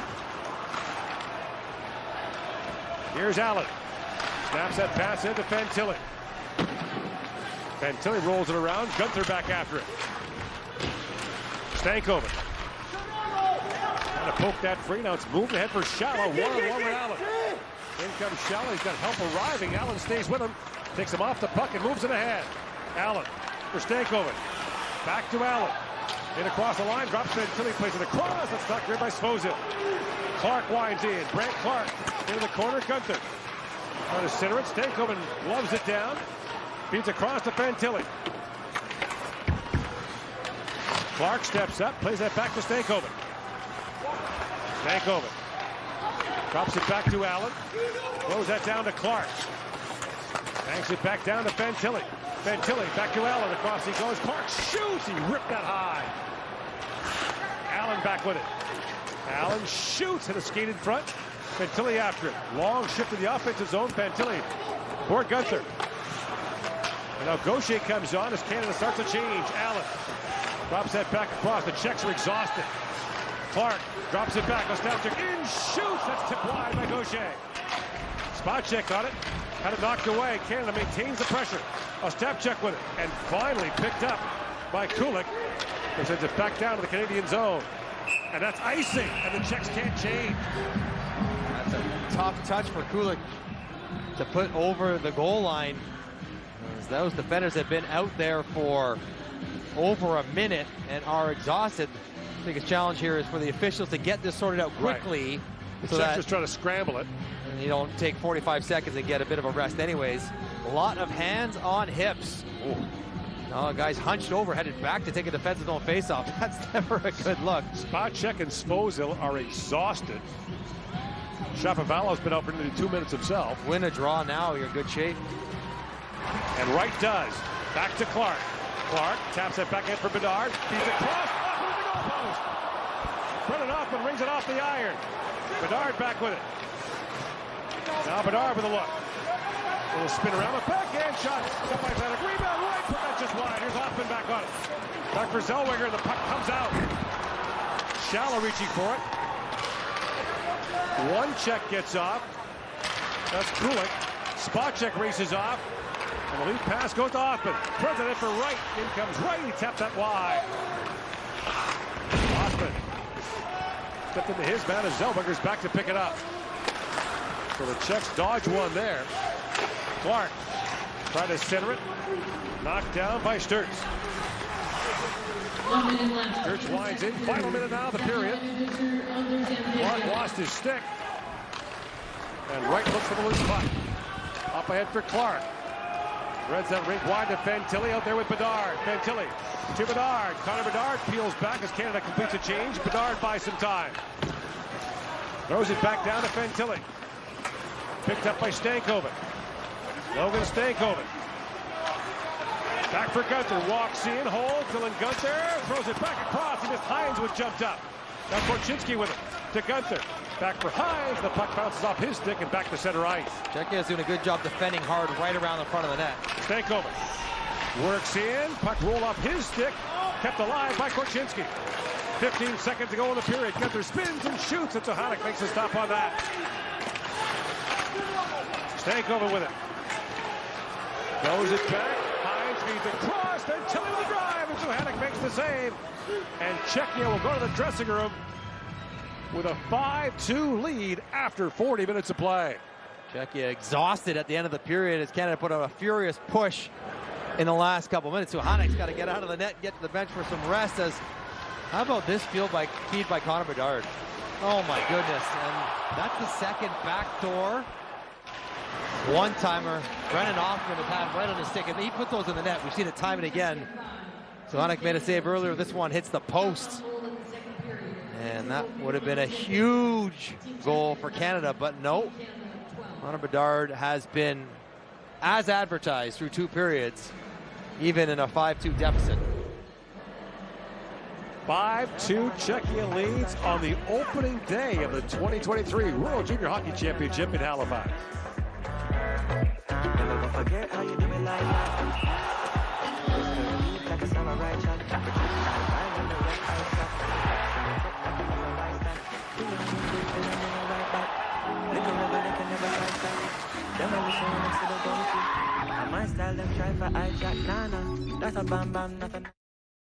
Here's Allen. Snaps that pass into Fantilli. Fantilli rolls it around. Gunther back after it. Stankoven. Trying to poke that free. Now it's moved ahead for Shallow. 1-on-1 with Allen. In comes Shallow. He's got help arriving. Allen stays with him. Takes him off the puck and moves it ahead. Allen for Stankoven. Back to Allen. In across the line, drops Fantilli, plays it across. That's knocked here by Svozil. Clark winds in. Brant Clark into the corner. Gunther trying to center it. Stankoven loves it down. Feeds across to Fantilli. Clark steps up, plays that back to Stankoven. Stankoven drops it back to Allen. Throws that down to Clark. Banks it back down to Fantilli. Fantilli back to Allen. Across he goes. Clark shoots. He ripped that high. Allen back with it. Allen shoots. Hit a skate in front. Fantilli after it. Long shift to the offensive zone. Fantilli for Gunther. And now Gaucher comes on as Canada starts to change. Allen drops that back across. The Czechs are exhausted. Clark drops it back. Ostapchuk in, shoots. That's tipped wide by Gaucher. Spot check on it. Had it knocked away. Canada maintains the pressure. Ostapchuk with it. And finally picked up by Kulik. Who sends it back down to the Canadian zone. And that's icing. And the Czechs can't change. That's a tough touch for Kulik to put over the goal line. As those defenders have been out there for over a minute and are exhausted. The biggest challenge here is for the officials to get this sorted out quickly. Right. So the Czechs trying to scramble it. And you don't take 45 seconds and get a bit of a rest anyways. A lot of hands on hips. Ooh. Oh, guys hunched over, headed back to take a defensive zone faceoff. That's never a good look. Spacek and Svozil are exhausted. Shapovalov's been out for nearly 2 minutes himself. Win a draw now, you're in good shape. And Wright does. Back to Clark. Clark taps it back in for Bedard. Feeds it across. Off the goalpost. Brennan Hoffman rings it off the iron. Bedard back with it. Now Bedard with a look. A little spin around. A backhand shot. Got by Patrick. Rebound right. Put that just wide. Here's Hoffman back on it. Back for Zellweger. The puck comes out. Shallow reaching for it. One check gets off. That's Kulik. Spacek races off. And the lead pass goes to Hoffman. Throws it in for Wright. In comes Wright. He tapped that wide. Hoffman stepped into his man as Zellweger's back to pick it up. So the Czechs dodge one there. Clark trying to center it. Knocked down by Sturz. Sturz winds in. Final minute now of the period. Clark lost his stick. And Wright looks for the loose puck. Up ahead for Clark. Threads that rink wide to Fantilli out there with Bedard. Fantilli to Bedard. Connor Bedard peels back as Canada completes a change. Bedard buys some time. Throws it back down to Fantilli. Picked up by Stankoven. Logan Stankoven. Back for Gunther. Walks in, holds. Dylan Gunther throws it back across. He missed Hines, who jumped up. Now Korchinski with it to Gunther. Back for Hines. The puck bounces off his stick and back to center ice. Czechia is doing a good job defending hard right around the front of the net. Stankoven works in. Puck roll off his stick. Kept alive by Korchinski. 15 seconds to go in the period. Gunther spins and shoots. And Sohanek makes a stop on that. Stankoven with it. Goes it back. Hines feeds it across. Then Tilly with the drive. And Sohanek makes the save. And Czechia will go to the dressing room with a 5-2 lead after 40 minutes of play. Czechia exhausted at the end of the period as Canada put out a furious push in the last couple minutes. Sohanek's got to get out of the net and get to the bench for some rest. As how about this feed by Connor Bedard? Oh my goodness. And that's the second backdoor one-timer. Brennan Hoffman has had right on his stick, and he put those in the net. We've seen it time and again. Sohanek made a save earlier. This one hits the post. And that would have been a huge goal for Canada, but no. Connor Bedard has been as advertised through 2 periods, even in a 5-2 deficit. 5-2 Czechia leads on the opening day of the 2023 World Junior Hockey Championship in Halifax.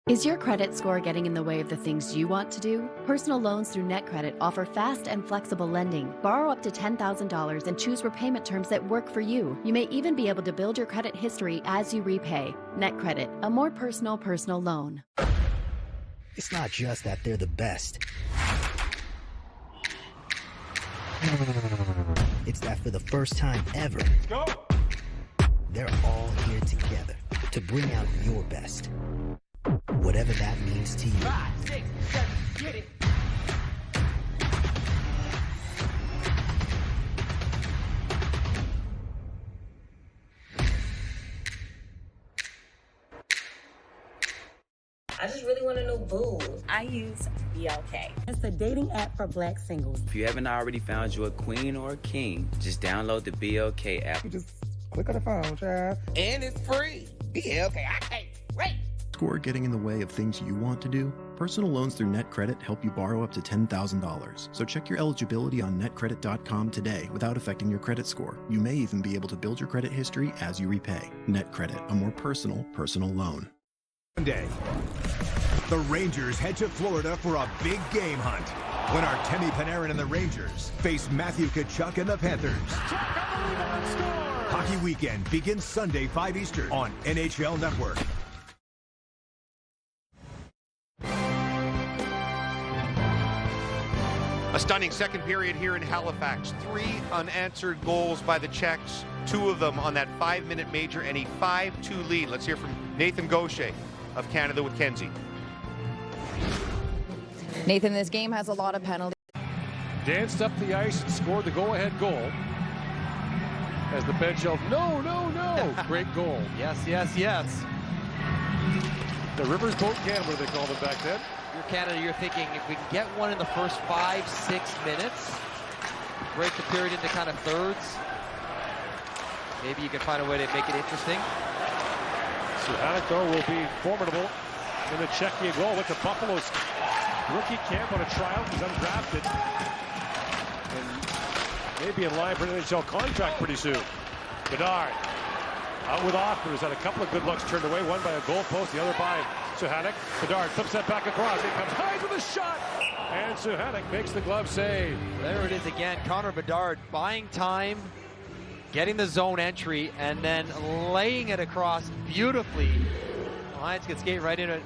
Is your credit score getting in the way of the things you want to do? Personal loans through NetCredit offer fast and flexible lending. Borrow up to $10,000 and choose repayment terms that work for you. You may even be able to build your credit history as you repay. NetCredit, a more personal loan. It's not just that they're the best. It's that for the first time ever, they're all here together to bring out your best. Whatever that means to you. 5, 6, 7, get it. I just really want to know boo. I use BLK. It's a dating app for black singles. If you haven't already found you a queen or a king, just download the BLK app. You just click on the phone, child. And it's free. BLK, I can't wait. Score getting in the way of things you want to do? Personal loans through NetCredit help you borrow up to $10,000. So check your eligibility on netcredit.com today without affecting your credit score. You may even be able to build your credit history as you repay. NetCredit, a more personal loan. Monday, the Rangers head to Florida for a big game hunt when Artemi Panarin and the Rangers face Matthew Tkachuk and the Panthers. Hockey Weekend begins Sunday, 5 Eastern on NHL Network. A stunning second period here in Halifax. 3 unanswered goals by the Czechs, 2 of them on that 5-minute major, and a 5-2 lead. Let's hear from Nathan Gaucher of Canada with Kenzie. Nathan, this game has a lot of penalties. Danced up the ice and scored the go-ahead goal. As the bench yelled, no, no, no. Great goal. Yes, yes, yes. The Rivers Boat Canada, they called it back then. You're Canada, you're thinking if we can get one in the first 5-6 minutes, break the period into kind of thirds, maybe you can find a way to make it interesting. Suhanek, though, will be formidable in the Czechia goal. Went to Buffalo's rookie camp on a tryout. He's undrafted. And maybe in line for an NHL contract pretty soon. Bedard out with offers. Had a couple of good looks turned away. One by a goal post, the other by Suhanek. Bedard flips that back across. He comes high with a shot. And Suhanek makes the glove save. There it is again. Connor Bedard buying time, getting the zone entry, and then laying it across beautifully. Hines can skate right in it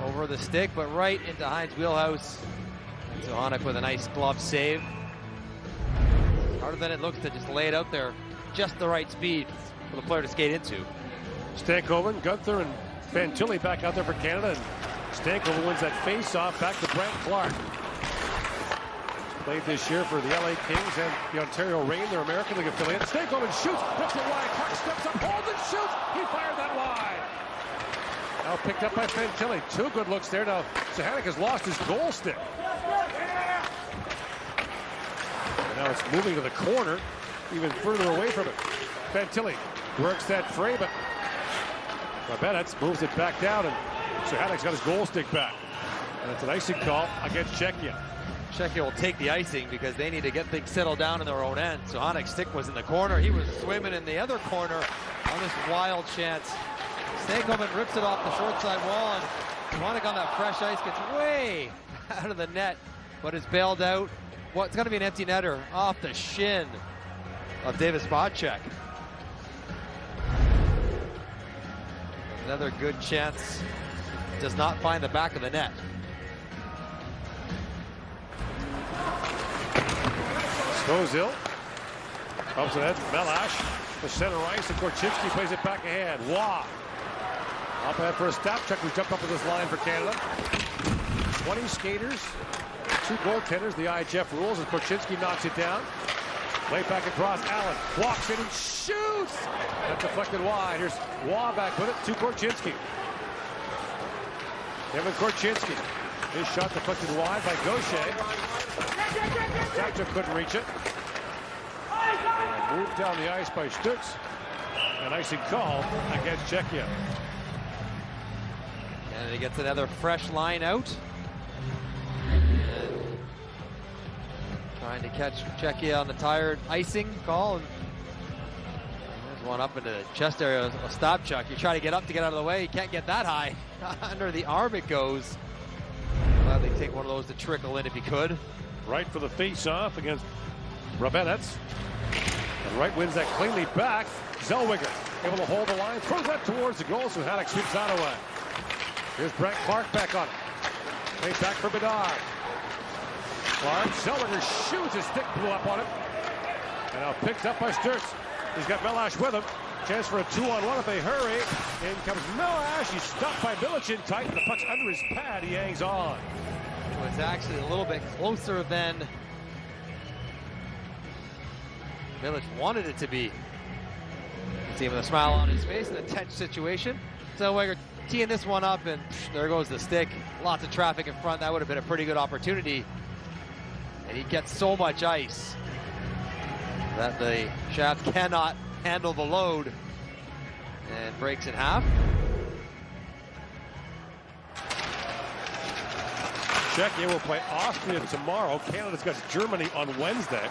over the stick, but right into Hines' wheelhouse. And Suhanek with a nice glove save. Harder than it looks to just lay it out there. Just the right speed for the player to skate into. Stankoven, Gunther, and Fantilli back out there for Canada. And Stankoven wins that face-off back to Brent Clark. Played this year for the LA Kings and the Ontario Reign, their American League affiliate. Stankoven shoots, puts it wide. Clark steps up, holds and shoots. He fired that wide. Now picked up by Fantilli. 2 good looks there. Now Suhanek has lost his goal stick. And now it's moving to the corner, even further away from it. Fantilli works that fray, but Rabinets moves it back down, and Suhanek's got his goal stick back. And it's an icing call against Czechia. Czechia will take the icing because they need to get things settled down in their own end. Suhanek's stick was in the corner. He was swimming in the other corner on this wild chance. Stankoven rips it off the short side wall, and Suhanek on that fresh ice gets way out of the net, but is bailed out. Well, it's going to be an empty netter off the shin of David Spacek. Another good chance. Does not find the back of the net. Skozil helps it in. Melash, the center ice, and Korchinski plays it back ahead. Waugh. Up ahead for a stop check. We jumped up with this line for Canada. 20 skaters, 2 goaltenders. The IHF rules as Korchinski knocks it down. Lay back across. Allen walks in and shoots. That's deflected wide. Here's Waugh back with it to Korchinski. Kevin Korchinski. His shot deflected wide by Gaucher. Thatcher couldn't reach it. And moved down the ice by Stutz. An icing call against Czechia. And he gets another fresh line out. And trying to catch Czechia on the tired icing call. And there's one up into the chest area of Ostapchuk. You try to get up to get out of the way. You can't get that high. Under the arm it goes. Gladly take one of those to trickle in if he could. Right for the face-off against Rabinets. And Wright wins that cleanly back. Zellweger able to hold the line. Throws that towards the goal. Suhanek sweeps that away. Here's Brent Clark back on it. Takes back for Bedard. Clark, Zellweger shoots, his stick blew up on him. And now picked up by Sturz. He's got Melash with him. Chance for a 2-on-1 if they hurry. In comes Melash. He's stopped by Milichin tight, and the puck's under his pad. He hangs on. It was actually a little bit closer than Milic wanted it to be. You can see him with a smile on his face in a tense situation. Zellweger teeing this one up, and there goes the stick. Lots of traffic in front. That would have been a pretty good opportunity. And he gets so much ice that the shaft cannot handle the load and breaks in half. Czechia will play Austria tomorrow. Canada's got Germany on Wednesday.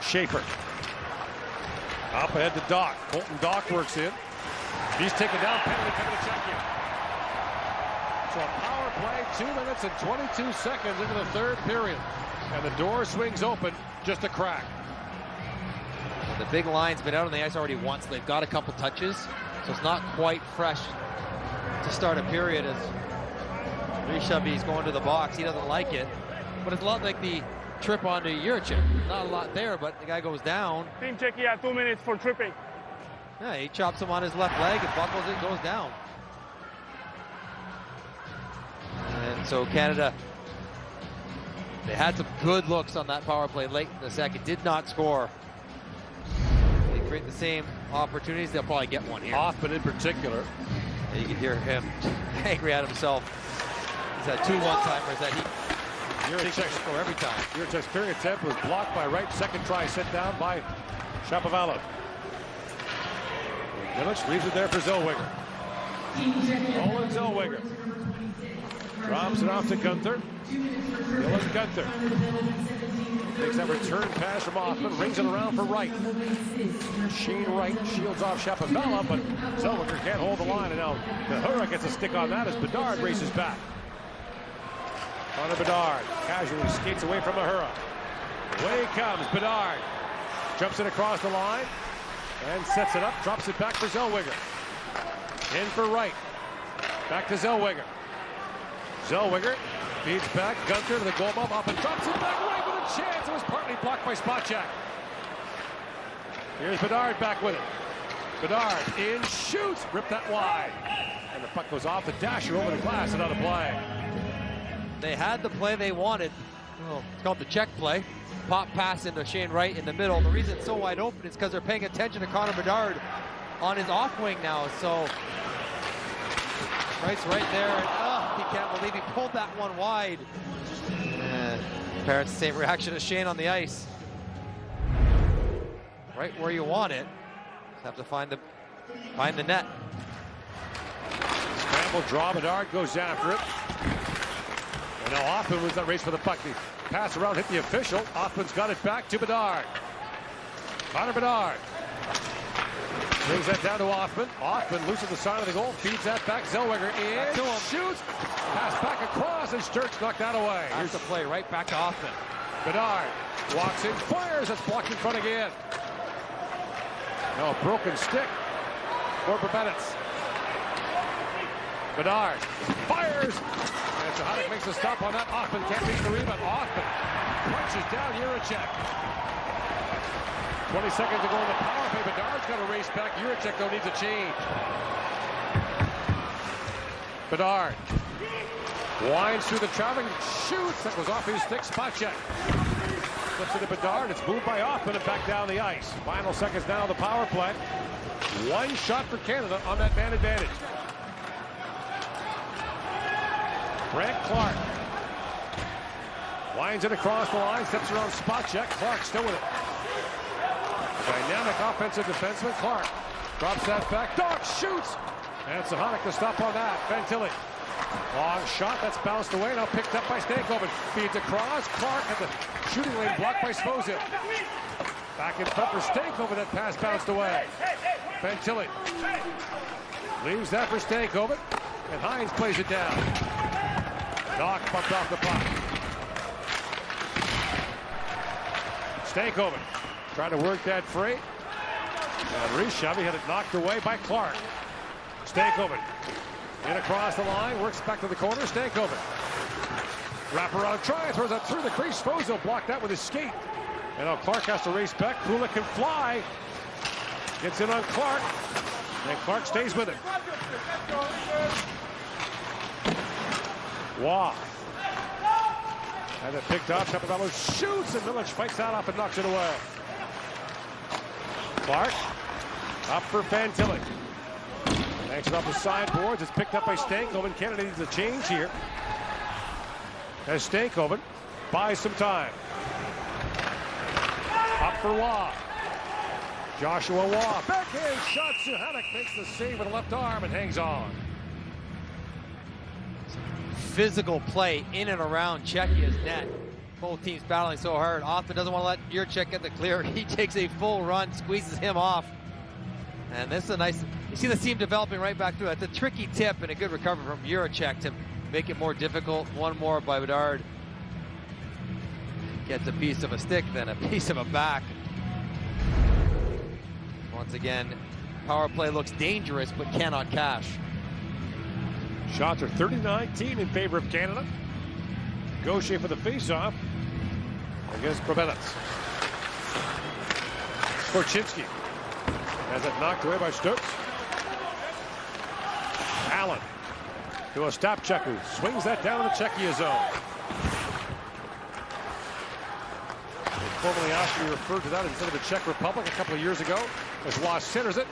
Schaefer. Up ahead to Doc. Colton Doc works in. He's taken down. Penalty coming to Czechia. So a power play, 2 minutes and 22 seconds into the third period. And the door swings open, just a crack. The big line's been out on the ice already once. They've got a couple touches, so it's not quite fresh to start a period as Rishabi's going to the box. He doesn't like it, but it's a lot like the trip onto Juracek. Not a lot there, but the guy goes down. Team Czechia 2 minutes for tripping. Yeah, he chops him on his left leg and buckles it, goes down. And so Canada, they had some good looks on that power play late in the second, did not score. They create the same opportunities, they'll probably get one here. Hoffman in particular. And you can hear him angry at himself. He's had 2 one-timers that he score every time. Juracek's period attempt was blocked by Wright. Second try set down by Shapovalov. Milic leaves it there for Zellweger. Olin Zellweger. Drops it off to Gunther. Dylan Gunther. Takes that return pass from Hoffman. Rings it around for Wright. Shane Wright shields off Shapovalov, but Zellweger can't hold the line. And now Mahura gets a stick on that as Bedard races back. Connor Bedard casually skates away from Mahura. Away comes Bedard. Jumps it across the line and sets it up. Drops it back for Zellweger. In for Wright. Back to Zellweger. Zellweger feeds back. Gunther to the goal bump up and drops it back. Wright with a chance. It was partly blocked by Spacek. Here's Bedard back with it. Bedard in, shoots. Ripped that wide. And the puck goes off the dasher over the glass and out of play. They had the play they wanted. Well, it's called the check play. Pop pass into Shane Wright in the middle. The reason it's so wide open is because they're paying attention to Connor Bedard on his off wing now. So Wright's right there. And, he can't believe he pulled that one wide. Parents, same reaction as Shane on the ice. Right where you want it. Just have to find the net. Scramble draw. Bedard goes after it. And now Hoffman wins that race for the puck. The pass around hit the official. Hoffman's got it back to Bedard. Connor Bedard brings that down to Hoffman. Hoffman looses the side of the goal. Feeds that back. Zellweger in. Shoots. Pass back across and Sturz knocked that away. Here's the play right back to Hoffman. Bedard walks in. Fires. That's blocked in front again. No, broken stick for Bennett. Bedard fires. And Sahanic makes a stop on that. Hoffman can't reach the rebound. Hoffman punches down Juracek. 20 seconds to go in the power play. Bedard's got to race back. Juracek, though, needs a change. Bedard winds through the traffic. Shoots. That was off his stick. Spacek flips it to Bedard. It's moved by Hoffman and back down the ice. Final seconds now of the power play. One shot for Canada on that man advantage. Brant Clark winds it across the line, steps around Spacek. Clark still with it. Dynamic offensive defenseman. Clark drops that back. Doc shoots. And Sahanic to stop on that. Fantilli. Long shot. That's bounced away. Now picked up by Stankoven. Feeds across. Clark at the shooting lane blocked by Svozil. Back in front for Stankoven. That pass bounced away. Fantilli leaves that for Stankoven. And Hines plays it down. Doc bumped off the puck. Stankoven trying to work that free. And Rishabi had it knocked away by Clark. Stankoven In across the line, works back to the corner, Stankoven. Wraparound try, throws it through the crease. Svozil blocked that with his skate. And now Clark has to race back. Kula can fly. Gets in on Clark. And Clark stays with it. Wow. And it picked up. Capello shoots, and Milic fights that up and knocks it away. Clark up for Fantilli. Banks it off the sideboards. It's picked up by Stankoven. Canada needs a change here. As Stankoven buys some time. Up for Waugh. Joshua Waugh. Backhand shot. Suhanek makes the save with the left arm and hangs on. Physical play in and around Czechia's net. Both teams battling so hard. Often doesn't want to let Jurček get the clear. He takes a full run, squeezes him off. And this is a nice, you see the team developing right back through. That's a tricky tip and a good recovery from Jurček to make it more difficult. One more by Bedard. Gets a piece of a stick, then a piece of a back. Once again, power play looks dangerous, but cannot cash. Shots are 30-19 in favor of Canada. Gaucher for the faceoff against Provenance. Korchinski has it knocked away by Stutz. Allen to Ostapchuk, who swings that down in the Czechia zone. Formerly Austria referred to that instead of the Czech Republic a couple of years ago. As Waugh centers it.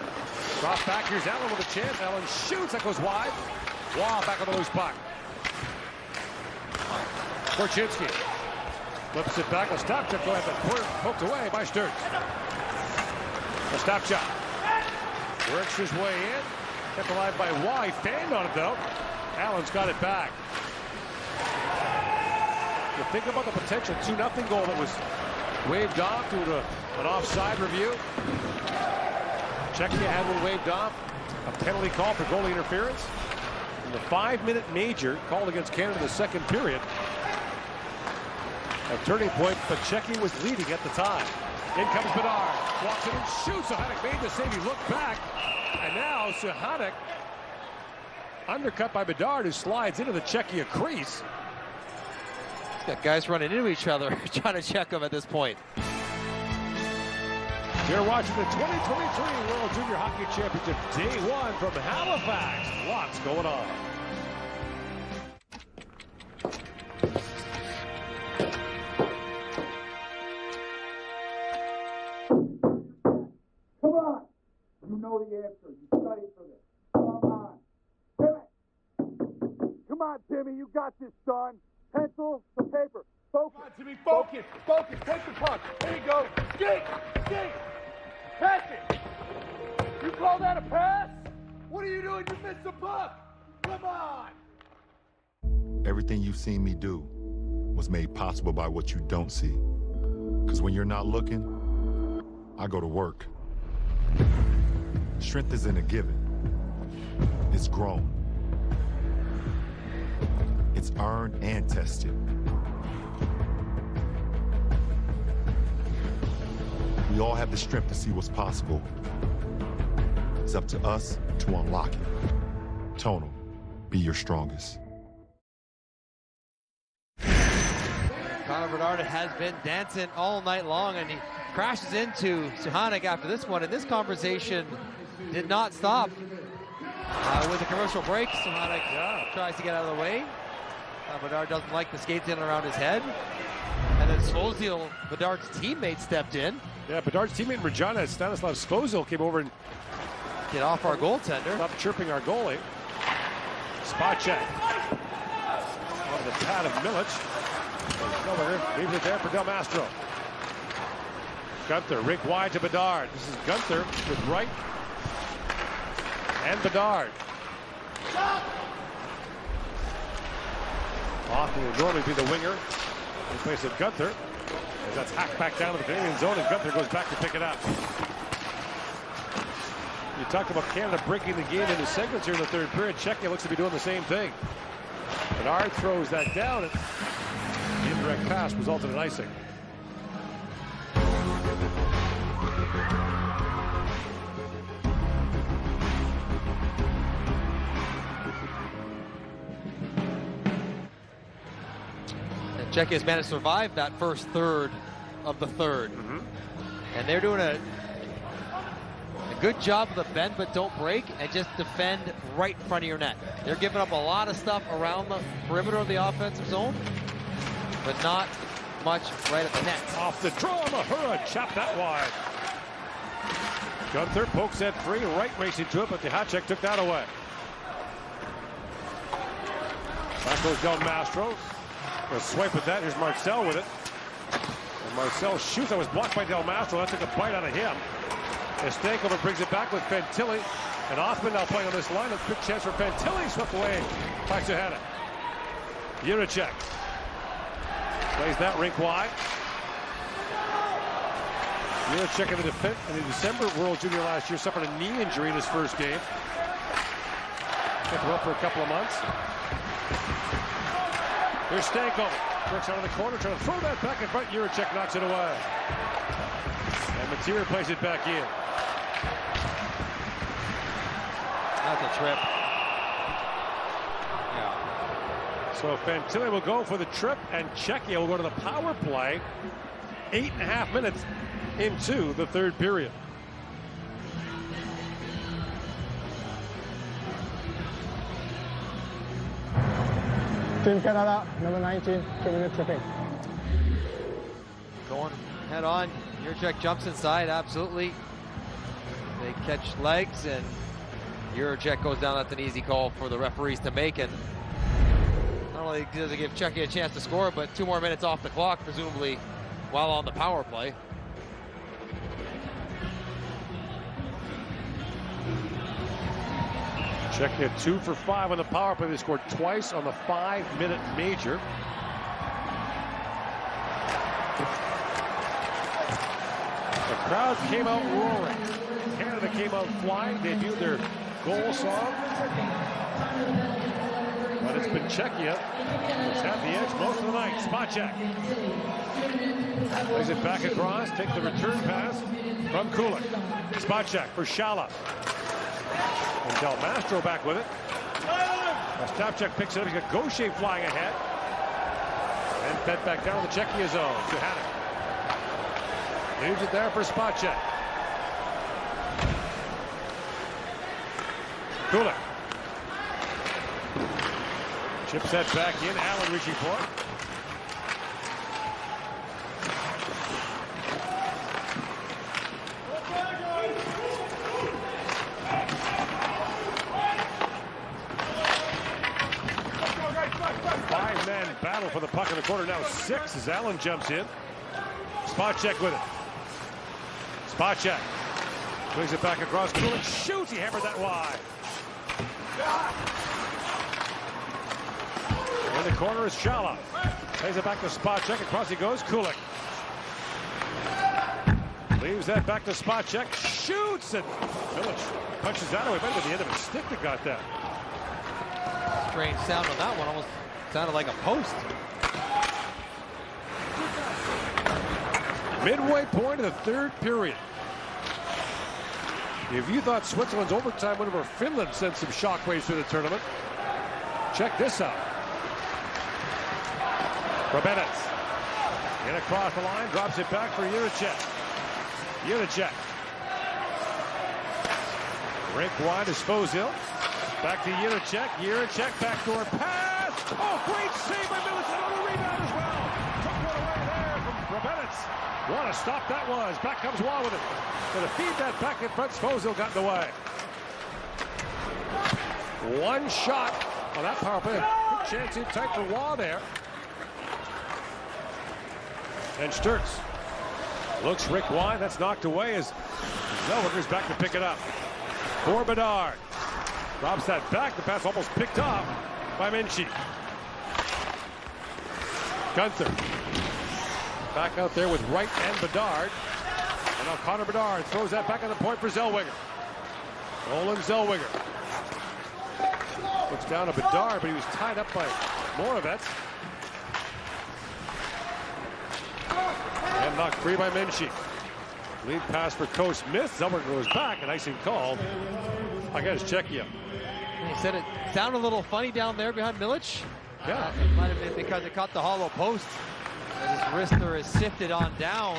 Drop back, here's Allen with a chance. Allen shoots, that goes wide. Waugh back on the loose puck. Korchinski flips it back. Ostapchuk going after poked away by Stutz. Ostapchuk works his way in. Kept alive by Waugh. He fanned on it though. Allen's got it back. You think about the potential 2-0 goal that was waved off due to an offside review. Czechia had one waved off. A penalty call for goalie interference. In the 5-minute major called against Canada in the second period. A turning point, but Czechia was leading at the time. In comes Bedard. Walks in and shoots. Suhanek made the save. He looked back. And now Suhanek undercut by Bedard, who slides into the Czechia crease. He's got guys running into each other, trying to check them at this point. You're watching the 2023 World Junior Hockey Championship Day 1 from Halifax. Lots going on. Come on. You know the answer. You studied for this. Come on. Timmy. Come on, Timmy. You got this, son. Pencil to paper. Focus. Come on, Timmy. Focus. Focus. Take the puck. There you go. Skate. Skate. Pass it. You call that a pass? What are you doing? You missed the puck. Come on. Everything you've seen me do was made possible by what you don't see. Because when you're not looking, I go to work. Strength isn't a given. It's grown. It's earned and tested. We all have the strength to see what's possible. It's up to us to unlock it. Tonal, be your strongest. Connor Bedard has been dancing all night long, and he crashes into Suhanek after this one, and this conversation did not stop. With the commercial break, Suhanek tries to get out of the way. Bedard doesn't like the skates in and around his head. And then Svozil, Bedard's teammate, stepped in. Yeah, Bedard's teammate in Regina, Stanislav Svozil, came over and get off our goaltender. Stop chirping our goalie. Spot check. On the pad of Milic. Leaves it there for Del Mastro. Gunther, rink wide to Bedard. This is Gunther with Wright and Bedard. Hoffman will normally be the winger in place of Gunther. As that's hacked back down to the Canadian zone, and Gunther goes back to pick it up. You talked about Canada breaking the game into segments here in the third period. Czechia looks to be doing the same thing. Bedard throws that down, and the indirect pass resulted in icing. Czechia has managed to survive that first third of the third. And they're doing a good job of the bend but don't break and just defend right in front of your net. They're giving up a lot of stuff around the perimeter of the offensive zone, but not much right at the net. Off the draw, Mahura chopped that wide. Gunther pokes that free, right racing to it, but the Hacek took that away. Back goes Del Mastro. A swipe at that. Here's Marcel with it. And Marcel shoots. That was blocked by Del Mastro. That took a bite out of him. And Stankover brings it back with Fantilli. And Othman now playing on this line. A big chance for Fantilli. Swept away by Suhana. Jiricek plays that rink wide. Jiricek in the December World Junior last year suffered a knee injury in his first game. Kept him up for a couple of months. Here's Stankover. Works out of the corner, trying to throw that back in front. Jiricek knocks it away. And Mateer plays it back in. That's a trip. Yeah. So Fantilli will go for the trip, and Czechia will go to the power play. 8.5 minutes into the third period. Team Canada, number 19, Kevin tripping. Going head on. Jiricek jumps inside, absolutely. They catch legs, and Jiricek goes down. That's an easy call for the referees to make. And not only does it give Czechia a chance to score, but 2 more minutes off the clock, presumably while on the power play. Czechia 2 for 5 on the power play. They scored twice on the 5-minute major. The crowd came out roaring. Canada came out flying. Debuted their goal song. But it's been Czechia that's had the edge most of the night. Spacek plays it back across. Takes the return pass from Kulik. Spacek for Shala. And Del Mastro back with it. Stopchak picks it up. He's got Gaucher flying ahead. And fed back down to the Czechia zone. Suhana leaves it there for Spacek. Kulik. Chips that back in. Allen reaching for it. Five-man battle for the puck in the corner. Now 6 as Allen jumps in. Spacek with it. Spacek brings it back across. Kulik shoots. He hammered that wide. In the corner is Shala. Plays it back to Spacek. Across he goes. Kulik leaves that back to Spacek. Shoots, and Milic punches that away. Might have been the end of his stick that got that. Strange sound on that one. Almost sounded like a post. Midway point of the third period. If you thought Switzerland's overtime win over Finland sent some shockwaves through the tournament, check this out. Robinets in across the line, drops it back for Jiricek. Jiricek. Rink wide is Fozil. Back to Jiricek. Jiricek backdoor pass. Oh, great save by Milic. Another rebound as well. Took one away there from Robinets. What a stop that was. Back comes Waugh with it. Going to feed that back in front. Fozil got in the way. One shot on that power play. Good chance in tight for Waugh there. And Sturz looks Rick wide. That's knocked away as Zellweger's back to pick it up. For Bedard. Drops that back. The pass almost picked off by Minchie. Gunther. Back out there with Wright and Bedard. And now Connor Bedard throws that back on the point for Zellweger. Roland Zellweger. Looks down to Bedard, but he was tied up by Moravec. And knocked free by Minchie. Lead pass for Coast missed. Zellweger goes back, and icing called against Czechia. He said it sounded a little funny down there behind Milic. Yeah. It might have been because it caught the hollow post. And his wrister is sifted on down.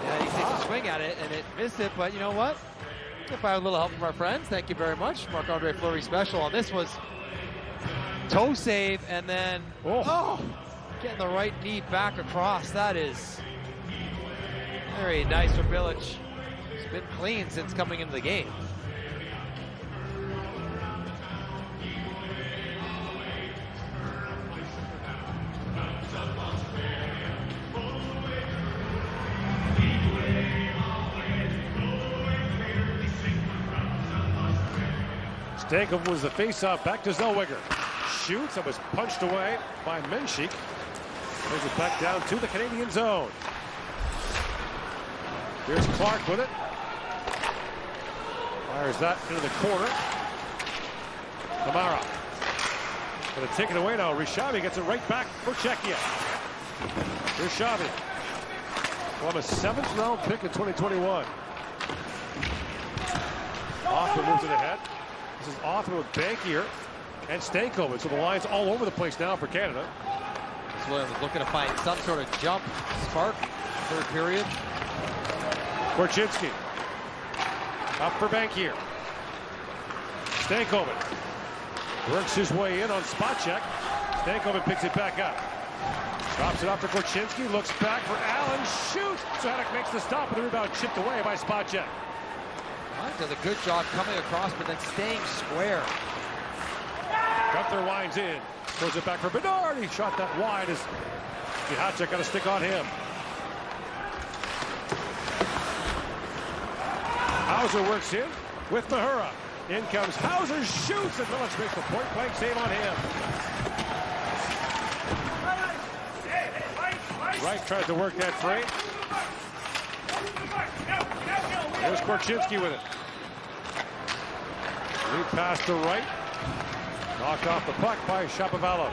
Yeah, he takes a swing at it, and it missed it, but you know what? If I had a little help from our friends, thank you very much. Marc-Andre Fleury special on this was toe save, and then, getting the right knee back across. That is very nice for Bilic. He's been clean since coming into the game. Stankoven was the face-off, back to Zellweger. Shoots, and was punched away by Menchik. Brings it back down to the Canadian zone. Here's Clark with it. Fires that into the corner. Kamara. Gonna take it away now. Rishavi gets it right back for Czechia. Rishavi. Columbus 7th round pick in 2021. Hoffman moves it ahead. This is Hoffman with Bankier and Stankoven. So the line's all over the place now for Canada. Williams looking to find some sort of jump spark. Third period. Korchinski. Up for Bankier. Stankoven works his way in on spot check. Stankoven picks it back up. Drops it off to Korchinski. Looks back for Allen. Shoots. Sadek makes the stop, and the rebound chipped away by spot check. Does a good job coming across, but then staying square. Gunther winds in. Throws it back for Bedard. He shot that wide as Mihacek got a stick on him. Hauser works in with Mahura. In comes Hauser, shoots, and Bilic makes the point-blank save on him. Wright tries to work that free. Here's Korchinski with it. Lead pass to Wright. Knocked off the puck by Shapovalov.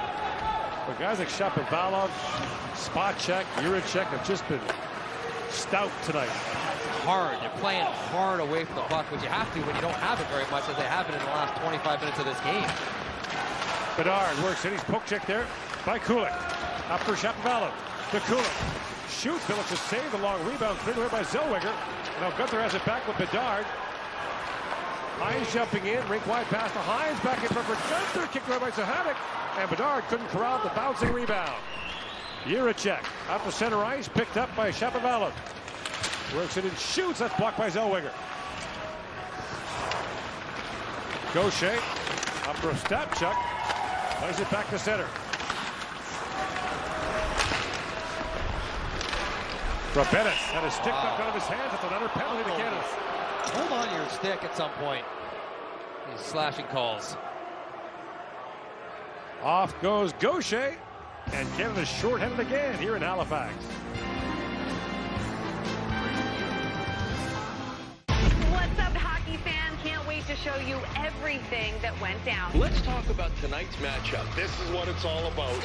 But guys like Shapovalov, spot check, Jiricek have just been stout tonight. Hard. They're playing hard away from the puck, which you have to when you don't have it very much, as they have it in the last 25 minutes of this game. Bedard works in. He's poke check there by Kulik. Up for Shapovalov. To Kulik. Shoots. Bilic to save the long rebound. Cleared away by Zellweger. Now Gunther has it back with Bedard. Hines jumping in. Rink wide pass to Hines. Back in front for Gunther. Kicked away by Zahanik. And Bedard couldn't corral the bouncing rebound. Jiricek out to center ice. Picked up by Shapovalov. Works it and shoots. That's blocked by Zellweger. Gaucher up for a step check. Plays it back to center. Rabenis had a stick knocked out of his hands. That's another penalty to Canada. Hold on to your stick at some point. These slashing calls. Off goes Gaucher. And Canada's shorthanded again here in Halifax. What's up, hockey fan? Can't wait to show you everything that went down. Let's talk about tonight's matchup. This is what it's all about.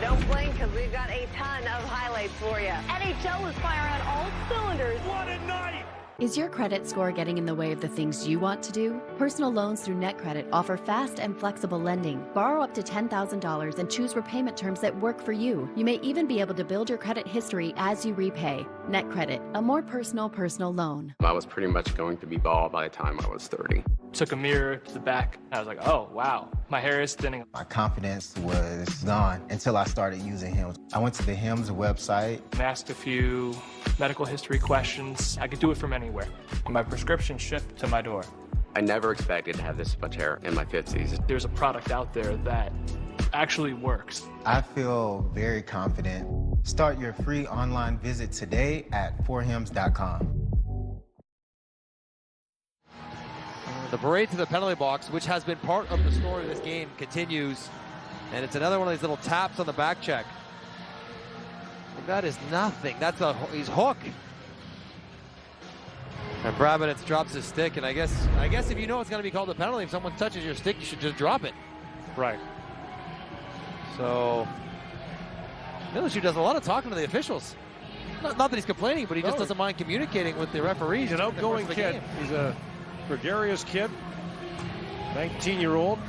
Don't blink, because we've got a ton of highlights for you. NHL is firing on all cylinders. What a night! Is your credit score getting in the way of the things you want to do? Personal loans through NetCredit offer fast and flexible lending. Borrow up to $10,000 and choose repayment terms that work for you. You may even be able to build your credit history as you repay. NetCredit, a more personal loan. I was pretty much going to be bald by the time I was 30. Took a mirror to the back. I was like, oh, wow, my hair is thinning. My confidence was gone until I started using Hims. I went to the Hims website. And asked a few medical history questions. I could do it from anywhere. My prescription shipped to my door. I never expected to have this much hair in my 50s. There's a product out there that actually works. I feel very confident. Start your free online visit today at forhims.com. The parade to the penalty box, which has been part of the story of this game, continues. And it's another one of these little taps on the back check. And that is nothing. He's hook. And Brabinets drops his stick, and I guess if you know it's going to be called a penalty, if someone touches your stick, you should just drop it. Right. So Milicich does a lot of talking to the officials. Not that he's complaining, but he just doesn't mind communicating with the referees. He's an outgoing kid. He's a gregarious kid, 19-year-old.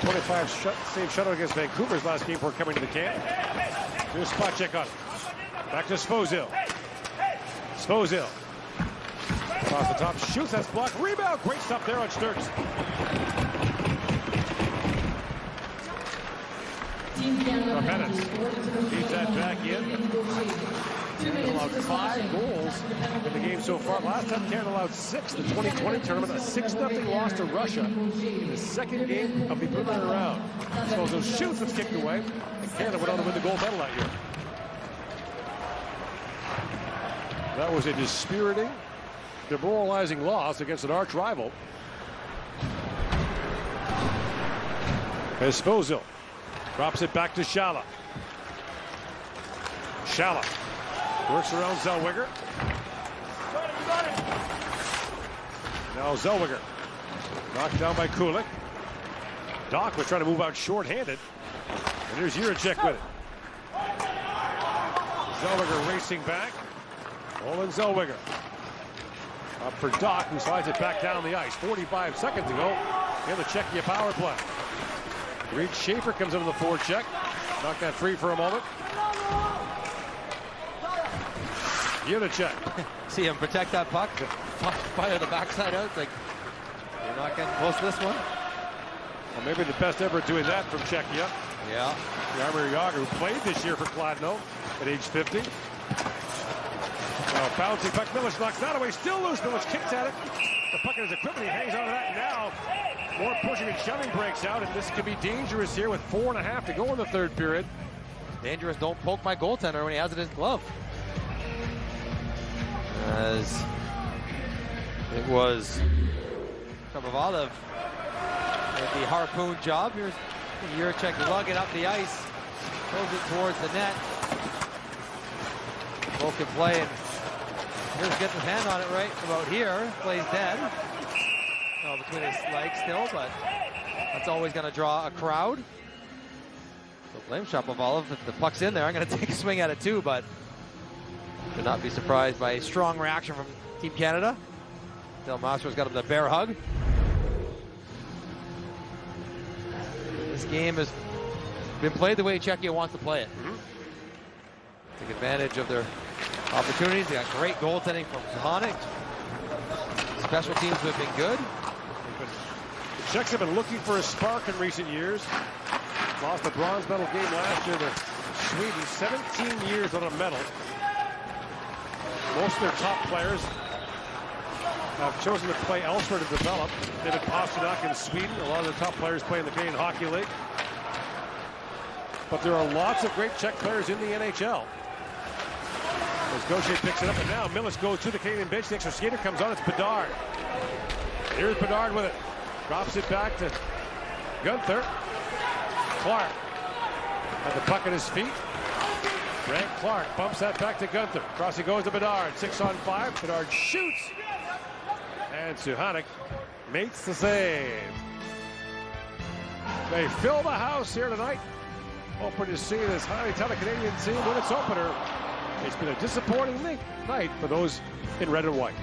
25 save shutout against Vancouver's last game before coming to the camp. Here's spot check on it. Back to Svozil. Svozil. Across the top, shoots, that's blocked. Rebound, great stuff there on Sturks. Repentance. Beats that back in. Canada allowed 5 goals in the game so far. Last time Canada allowed 6 in the 2020 tournament. A 6-0 loss to Russia in the second game of the preliminary round. Svozil shoots, it's kicked away. And Canada went on to win the gold medal that year. That was a dispiriting, demoralizing loss against an arch rival. As Svozil drops it back to Shala. Shala works around Zellweger. Now Zellweger knocked down by Kulik. Doc was trying to move out short-handed. And here's Jiricek with it. Zellweger racing back. Olin Zellweger. Up for Doc, who slides it back down the ice. 45 seconds to go in the Czechia power play. Reed Schaefer comes into the forecheck. Knocked that free for a moment. Jiricek. See him protect that puck. Fire the backside out. It's like, you're not getting close to this one. Well, maybe the best ever doing that from Czechia. Yeah. Jaromir Jagr, who played this year for Kladno at age 50. Now bouncing puck, Milic knocks that away, still loose. Milic kicks at it. The puck in his equipment, he hangs on to that. Now more pushing and shoving breaks out, and this could be dangerous here with 4.5 to go in the third period. Dangerous, don't poke my goaltender when he has it in his glove. As it was Shapovalov with the harpoon job. Here's Jiricek lugging up the ice, throws it towards the net. Both can play, and here's gets his hand on it right about here. Plays dead. Oh, between his legs still, but that's always going to draw a crowd. So blame Shapovalov. If the puck's in there, I'm going to take a swing at it too, but should not be surprised by a strong reaction from Team Canada. Del Mastro's got him the bear hug. This game has been played the way Czechia wants to play it. Take advantage of their opportunities. They got great goaltending from Zahanik. Special teams have been good. The Czechs have been looking for a spark in recent years. Lost the bronze medal game last year to Sweden. 17 years on a medal. Most of their top players have chosen to play elsewhere to develop. David Pasternak in Sweden. A lot of the top players play in the Canadian Hockey League. But there are lots of great Czech players in the NHL. As Gaucher picks it up, and now Milic goes to the Canadian bench. The extra skater comes on. It's Bedard. Here's Bedard with it. Drops it back to Gunther. Clark had the puck at his feet. Grant Clark bumps that back to Gunther. Across he goes to Bedard. 6-on-5. Bedard shoots. And Suhanik makes the save. They fill the house here tonight. Hoping to see this highly talented Canadian team win its opener. It's been a disappointing night for those in red and white.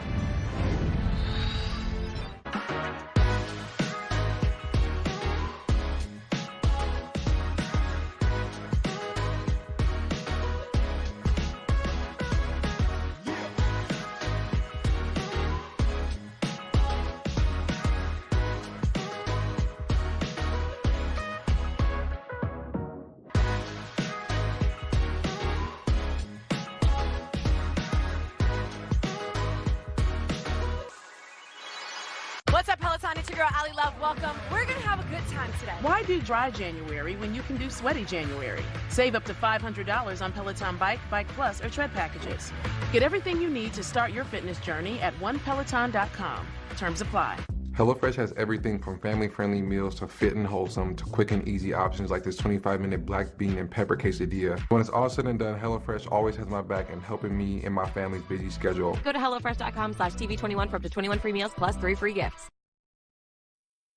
What's up, Peloton? It's your girl, Ali Love. Welcome. We're going to have a good time today. Why do dry January when you can do sweaty January? Save up to $500 on Peloton Bike, Bike Plus, or Tread packages. Get everything you need to start your fitness journey at onepeloton.com. Terms apply. HelloFresh has everything from family-friendly meals to fit and wholesome to quick and easy options like this 25-minute black bean and pepper quesadilla. When it's all said and done, HelloFresh always has my back in helping me and my family's busy schedule. Go to HelloFresh.com/TV21 for up to 21 free meals plus 3 free gifts.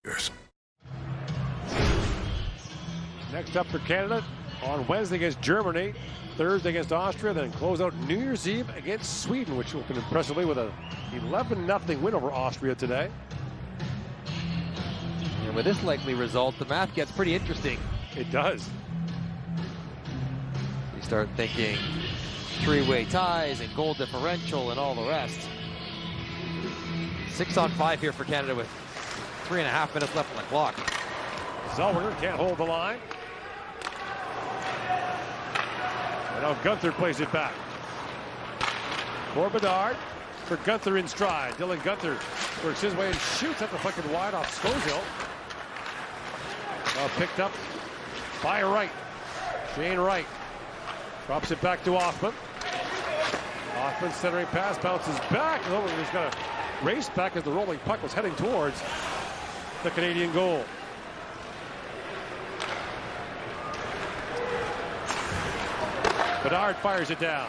Yes. Next up for Canada on Wednesday against Germany, Thursday against Austria, then close out New Year's Eve against Sweden, which opened impressively with a 11-0 win over Austria today. And with this likely result, the math gets pretty interesting. It does. You start thinking three-way ties and goal differential and all the rest. 6-on-5 here for Canada with 3.5 minutes left on the clock. Zellweger can't hold the line. And now Gunther plays it back. For Bedard. For Gunther in stride. Dylan Gunther works his way and shoots at the fucking wide off Scozill. Now picked up by Wright. Shane Wright. Drops it back to Hoffman. Hoffman centering pass, bounces back. Oh, he's got a race back as the rolling puck was heading towards the Canadian goal. Bedard fires it down.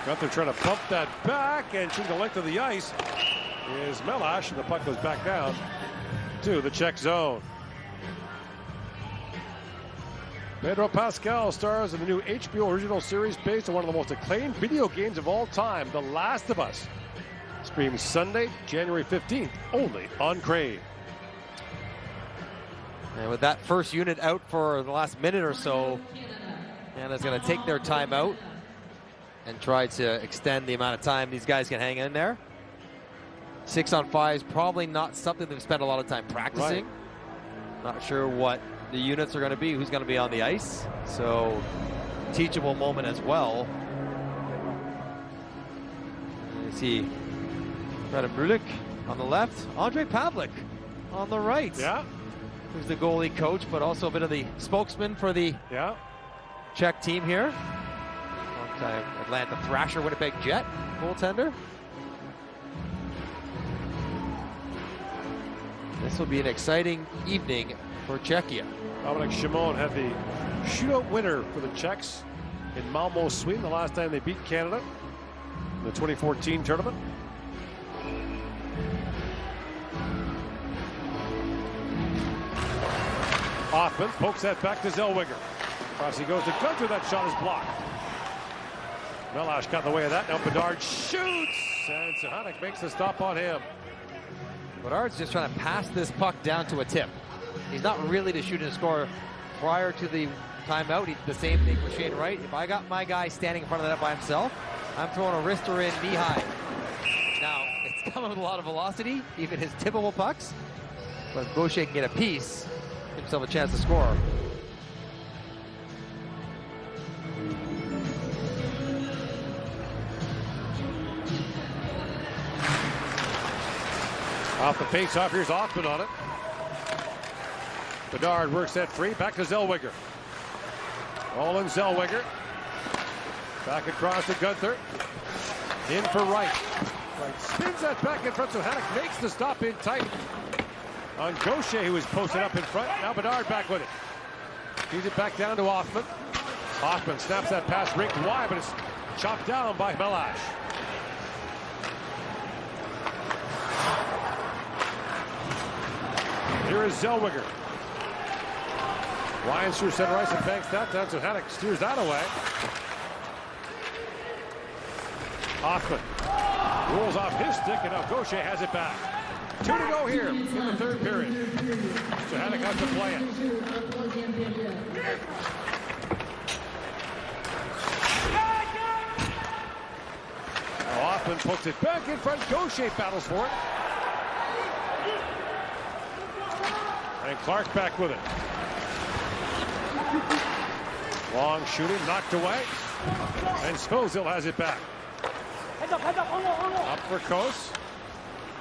Gunther trying to pump that back, and shooting the length of the ice is Melash, and the puck goes back down to the Czech zone. Pedro Pascal stars in the new HBO original series based on one of the most acclaimed video games of all time, The Last of Us. Streams Sunday, January 15th, only on Crave. And with that first unit out for the last minute or so, Canada's going to take their time out and try to extend the amount of time these guys can hang in there. 6-on-5 is probably not something they've spent a lot of time practicing. Right. Not sure what the units are going to be, who's going to be on the ice. So, teachable moment as well. You see Radim Brulik on the left, Andre Pavlik on the right. Yeah. Who's the goalie coach, but also a bit of the spokesman for the Czech team here. Longtime Atlanta Thrasher, Winnipeg Jet goaltender. This will be an exciting evening for Czechia. Dominic Šimon had the shootout winner for the Czechs in Malmo, Sweden, the last time they beat Canada in the 2014 tournament. Hoffman pokes that back to Zellweger. Cross he goes to Gunther. That shot is blocked. Melash got in the way of that. Now Bedard shoots, and Sahanic makes the stop on him. Bedard's just trying to pass this puck down to a tip. He's not really to shoot and score. Prior to the timeout, he did the same thing with Shane Wright. If I got my guy standing in front of the net by himself, I'm throwing a wrister in knee high. Now, it's coming with a lot of velocity, even his tippable pucks. But if Gaucher can get a piece, give himself a chance to score. Off the face-off, here's Hoffman on it. Bedard works that free, back to Zellweger. All in Zellweger. Back across to Gunther. In for Wright. Wright spins that back in front, so Hanek makes the stop in tight on Gaucher, who is posted up in front. Now Bedard back with it. Feeds it back down to Hoffman. Hoffman snaps that pass rigged wide, but it's chopped down by Melash. Here is Zellweger. Winds through center ice and banks that down, so Hanek steers that away. Hoffman rolls off his stick, and now Gaucher has it back. 2 to go here in the third period. So Hanek has to play it. Now Hoffman pokes it back in front. Gaucher battles for it. And Clark back with it. Long shooting, knocked away. And Scozill has it back. Up for Kos.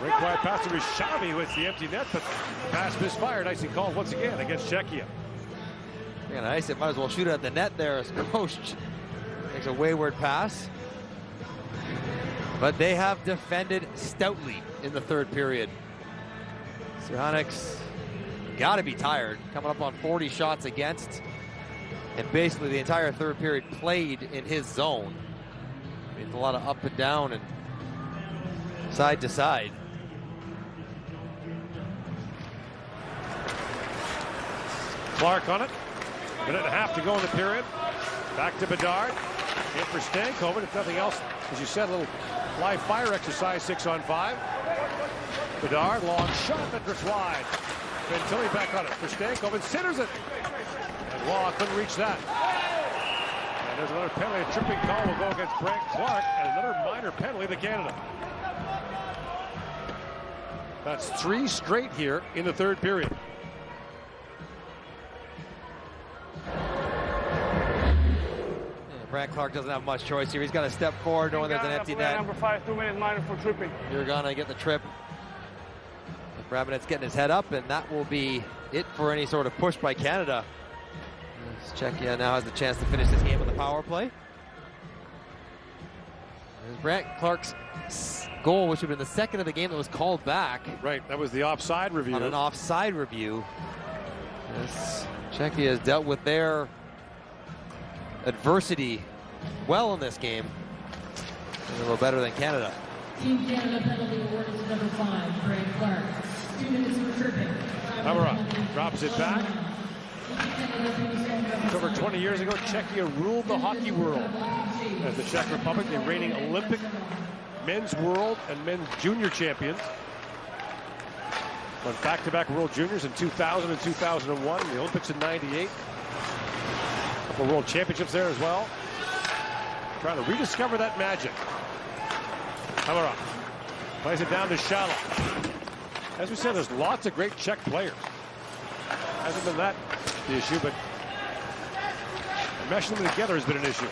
Break wide pass to Rishavi with the empty net, but pass misfired. Icing called once again against Czechia. You're gonna ice it, might as well shoot it at the net there as Kos makes a wayward pass. But they have defended stoutly in the third period. Suhanek's got to be tired, coming up on 40 shots against, and basically the entire third period played in his zone. It's a lot of up and down and side to side. Clark on it. Minute and a half to go in the period. Back to Bedard. In for Stankoven. If nothing else, as you said, a little live fire exercise, 6-on-5. Bedard, long shot that drifts wide. Fantilli back on it for Stankoven and centers it. And Waugh couldn't reach that. And there's another penalty. A tripping call will go against Brant Clark, and another minor penalty to Canada. That's 3 straight here in the third period. Brant Clark doesn't have much choice here. He's got to step forward knowing there's an empty net. Number 5, 2-minute minor for tripping. You're gonna get the trip. Brabenet's getting his head up, and that will be it for any sort of push by Canada. As Czechia now has the chance to finish this game with a power play. There's Brant Clark's goal, which would have been the second of the game that was called back. Right, that was the offside review. On an offside review. Yes, Czechia has dealt with their adversity well in this game. A little better than Canada. Team Canada penalty awarded to number 5, Brant Clark. 2 minutes for tripping. Abbonati drops it back. Over 20 years ago, Czechia ruled the hockey world. As the Czech Republic, the reigning Olympic men's world and men's junior champions. Won back-to-back World Juniors in 2000 and 2001, the Olympics in '98. A couple World Championships there as well. Trying to rediscover that magic. Abbonati plays it down to Shala. As we said, there's lots of great Czech players. Hasn't been that the issue, but meshing them together has been an issue.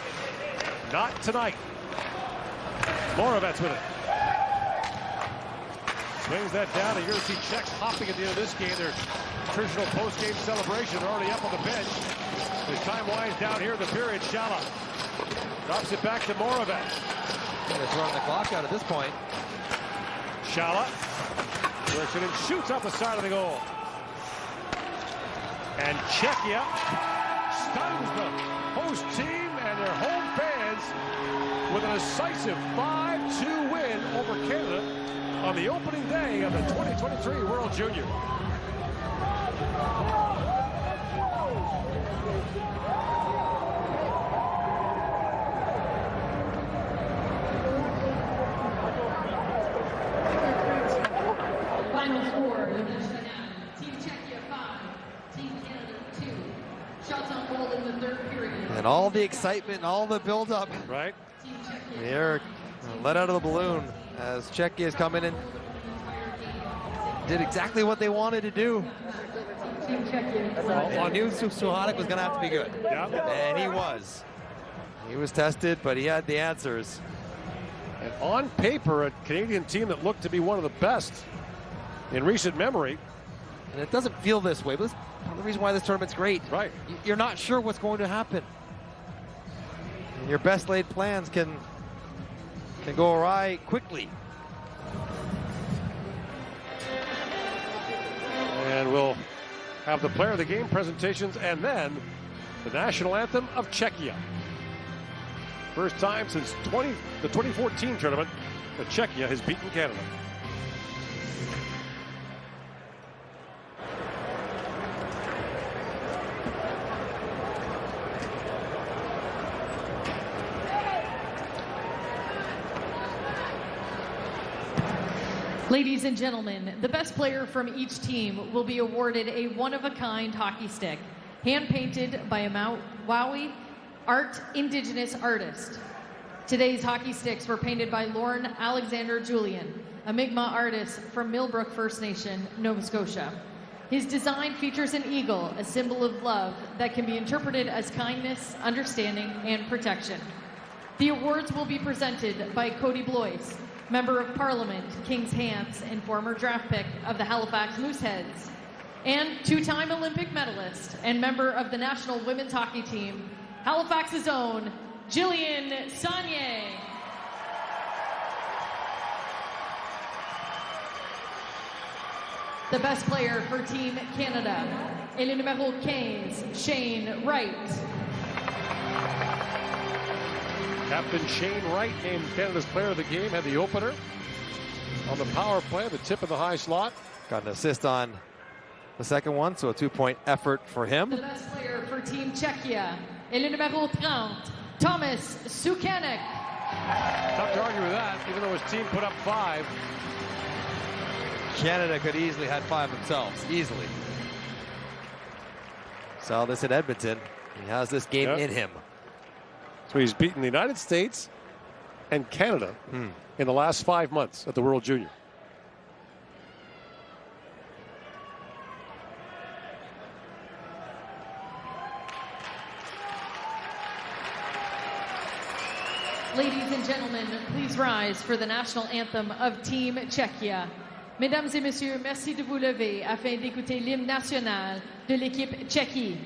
Not tonight. Moravets with it. Swings that down. You're going to see Czechs hopping at the end of this game. Their traditional post-game celebration. They're already up on the bench. As time winds down here in the period, Shala drops it back to Moravets. They're throwing the clock out at this point. Shala works it and shoots off the side of the goal. And Czechia stuns the host team and their home fans with an decisive 5-2 win over Canada on the opening day of the 2023 World Junior. Final score, Team Czechia 5, Team Canada 2. Shots on goal in the third period. And all the excitement, all the build-up. Right. They're let out of the balloon as Czechia has come in and did exactly what they wanted to do. Well, I knew Suhanek was going to have to be good. Yeah. And he was. He was tested, but he had the answers. And on paper, a Canadian team that looked to be one of the best in recent memory. And it doesn't feel this way, but that's part of the reason why this tournament's great. Right. You're not sure what's going to happen. And your best laid plans can go awry quickly. And we'll have the player of the game presentations and then the national anthem of Czechia. First time since the 2014 tournament that Czechia has beaten Canada. Ladies and gentlemen, the best player from each team will be awarded a one-of-a-kind hockey stick, hand-painted by a Maui art indigenous artist. Today's hockey sticks were painted by Lauren Alexander Julian, a Mi'kmaq artist from Millbrook First Nation, Nova Scotia. His design features an eagle, a symbol of love that can be interpreted as kindness, understanding, and protection. The awards will be presented by Cody Blois, Member of Parliament, Kings Hants, and former draft pick of the Halifax Mooseheads, and two-time Olympic medalist and member of the national women's hockey team, Halifax's own Jillian Saunier. The best player for Team Canada, et le numéro 15, Shane Wright. Captain Shane Wright named Canada's player of the game, had the opener on the power play, the tip of the high slot. Got an assist on the second one, so a 2-point effort for him. The best player for Team Czechia, et le numéro 30, Thomas Sukanek. Tough to argue with that, even though his team put up 5. Canada could easily have 5 themselves, easily. Saw this in Edmonton. He has this game in him. So he's beaten the United States and Canada in the last 5 months at the World Junior. Ladies and gentlemen, please rise for the national anthem of Team Czechia. Mesdames et messieurs, merci de vous lever afin d'écouter l'hymne national de l'équipe Tchéquie.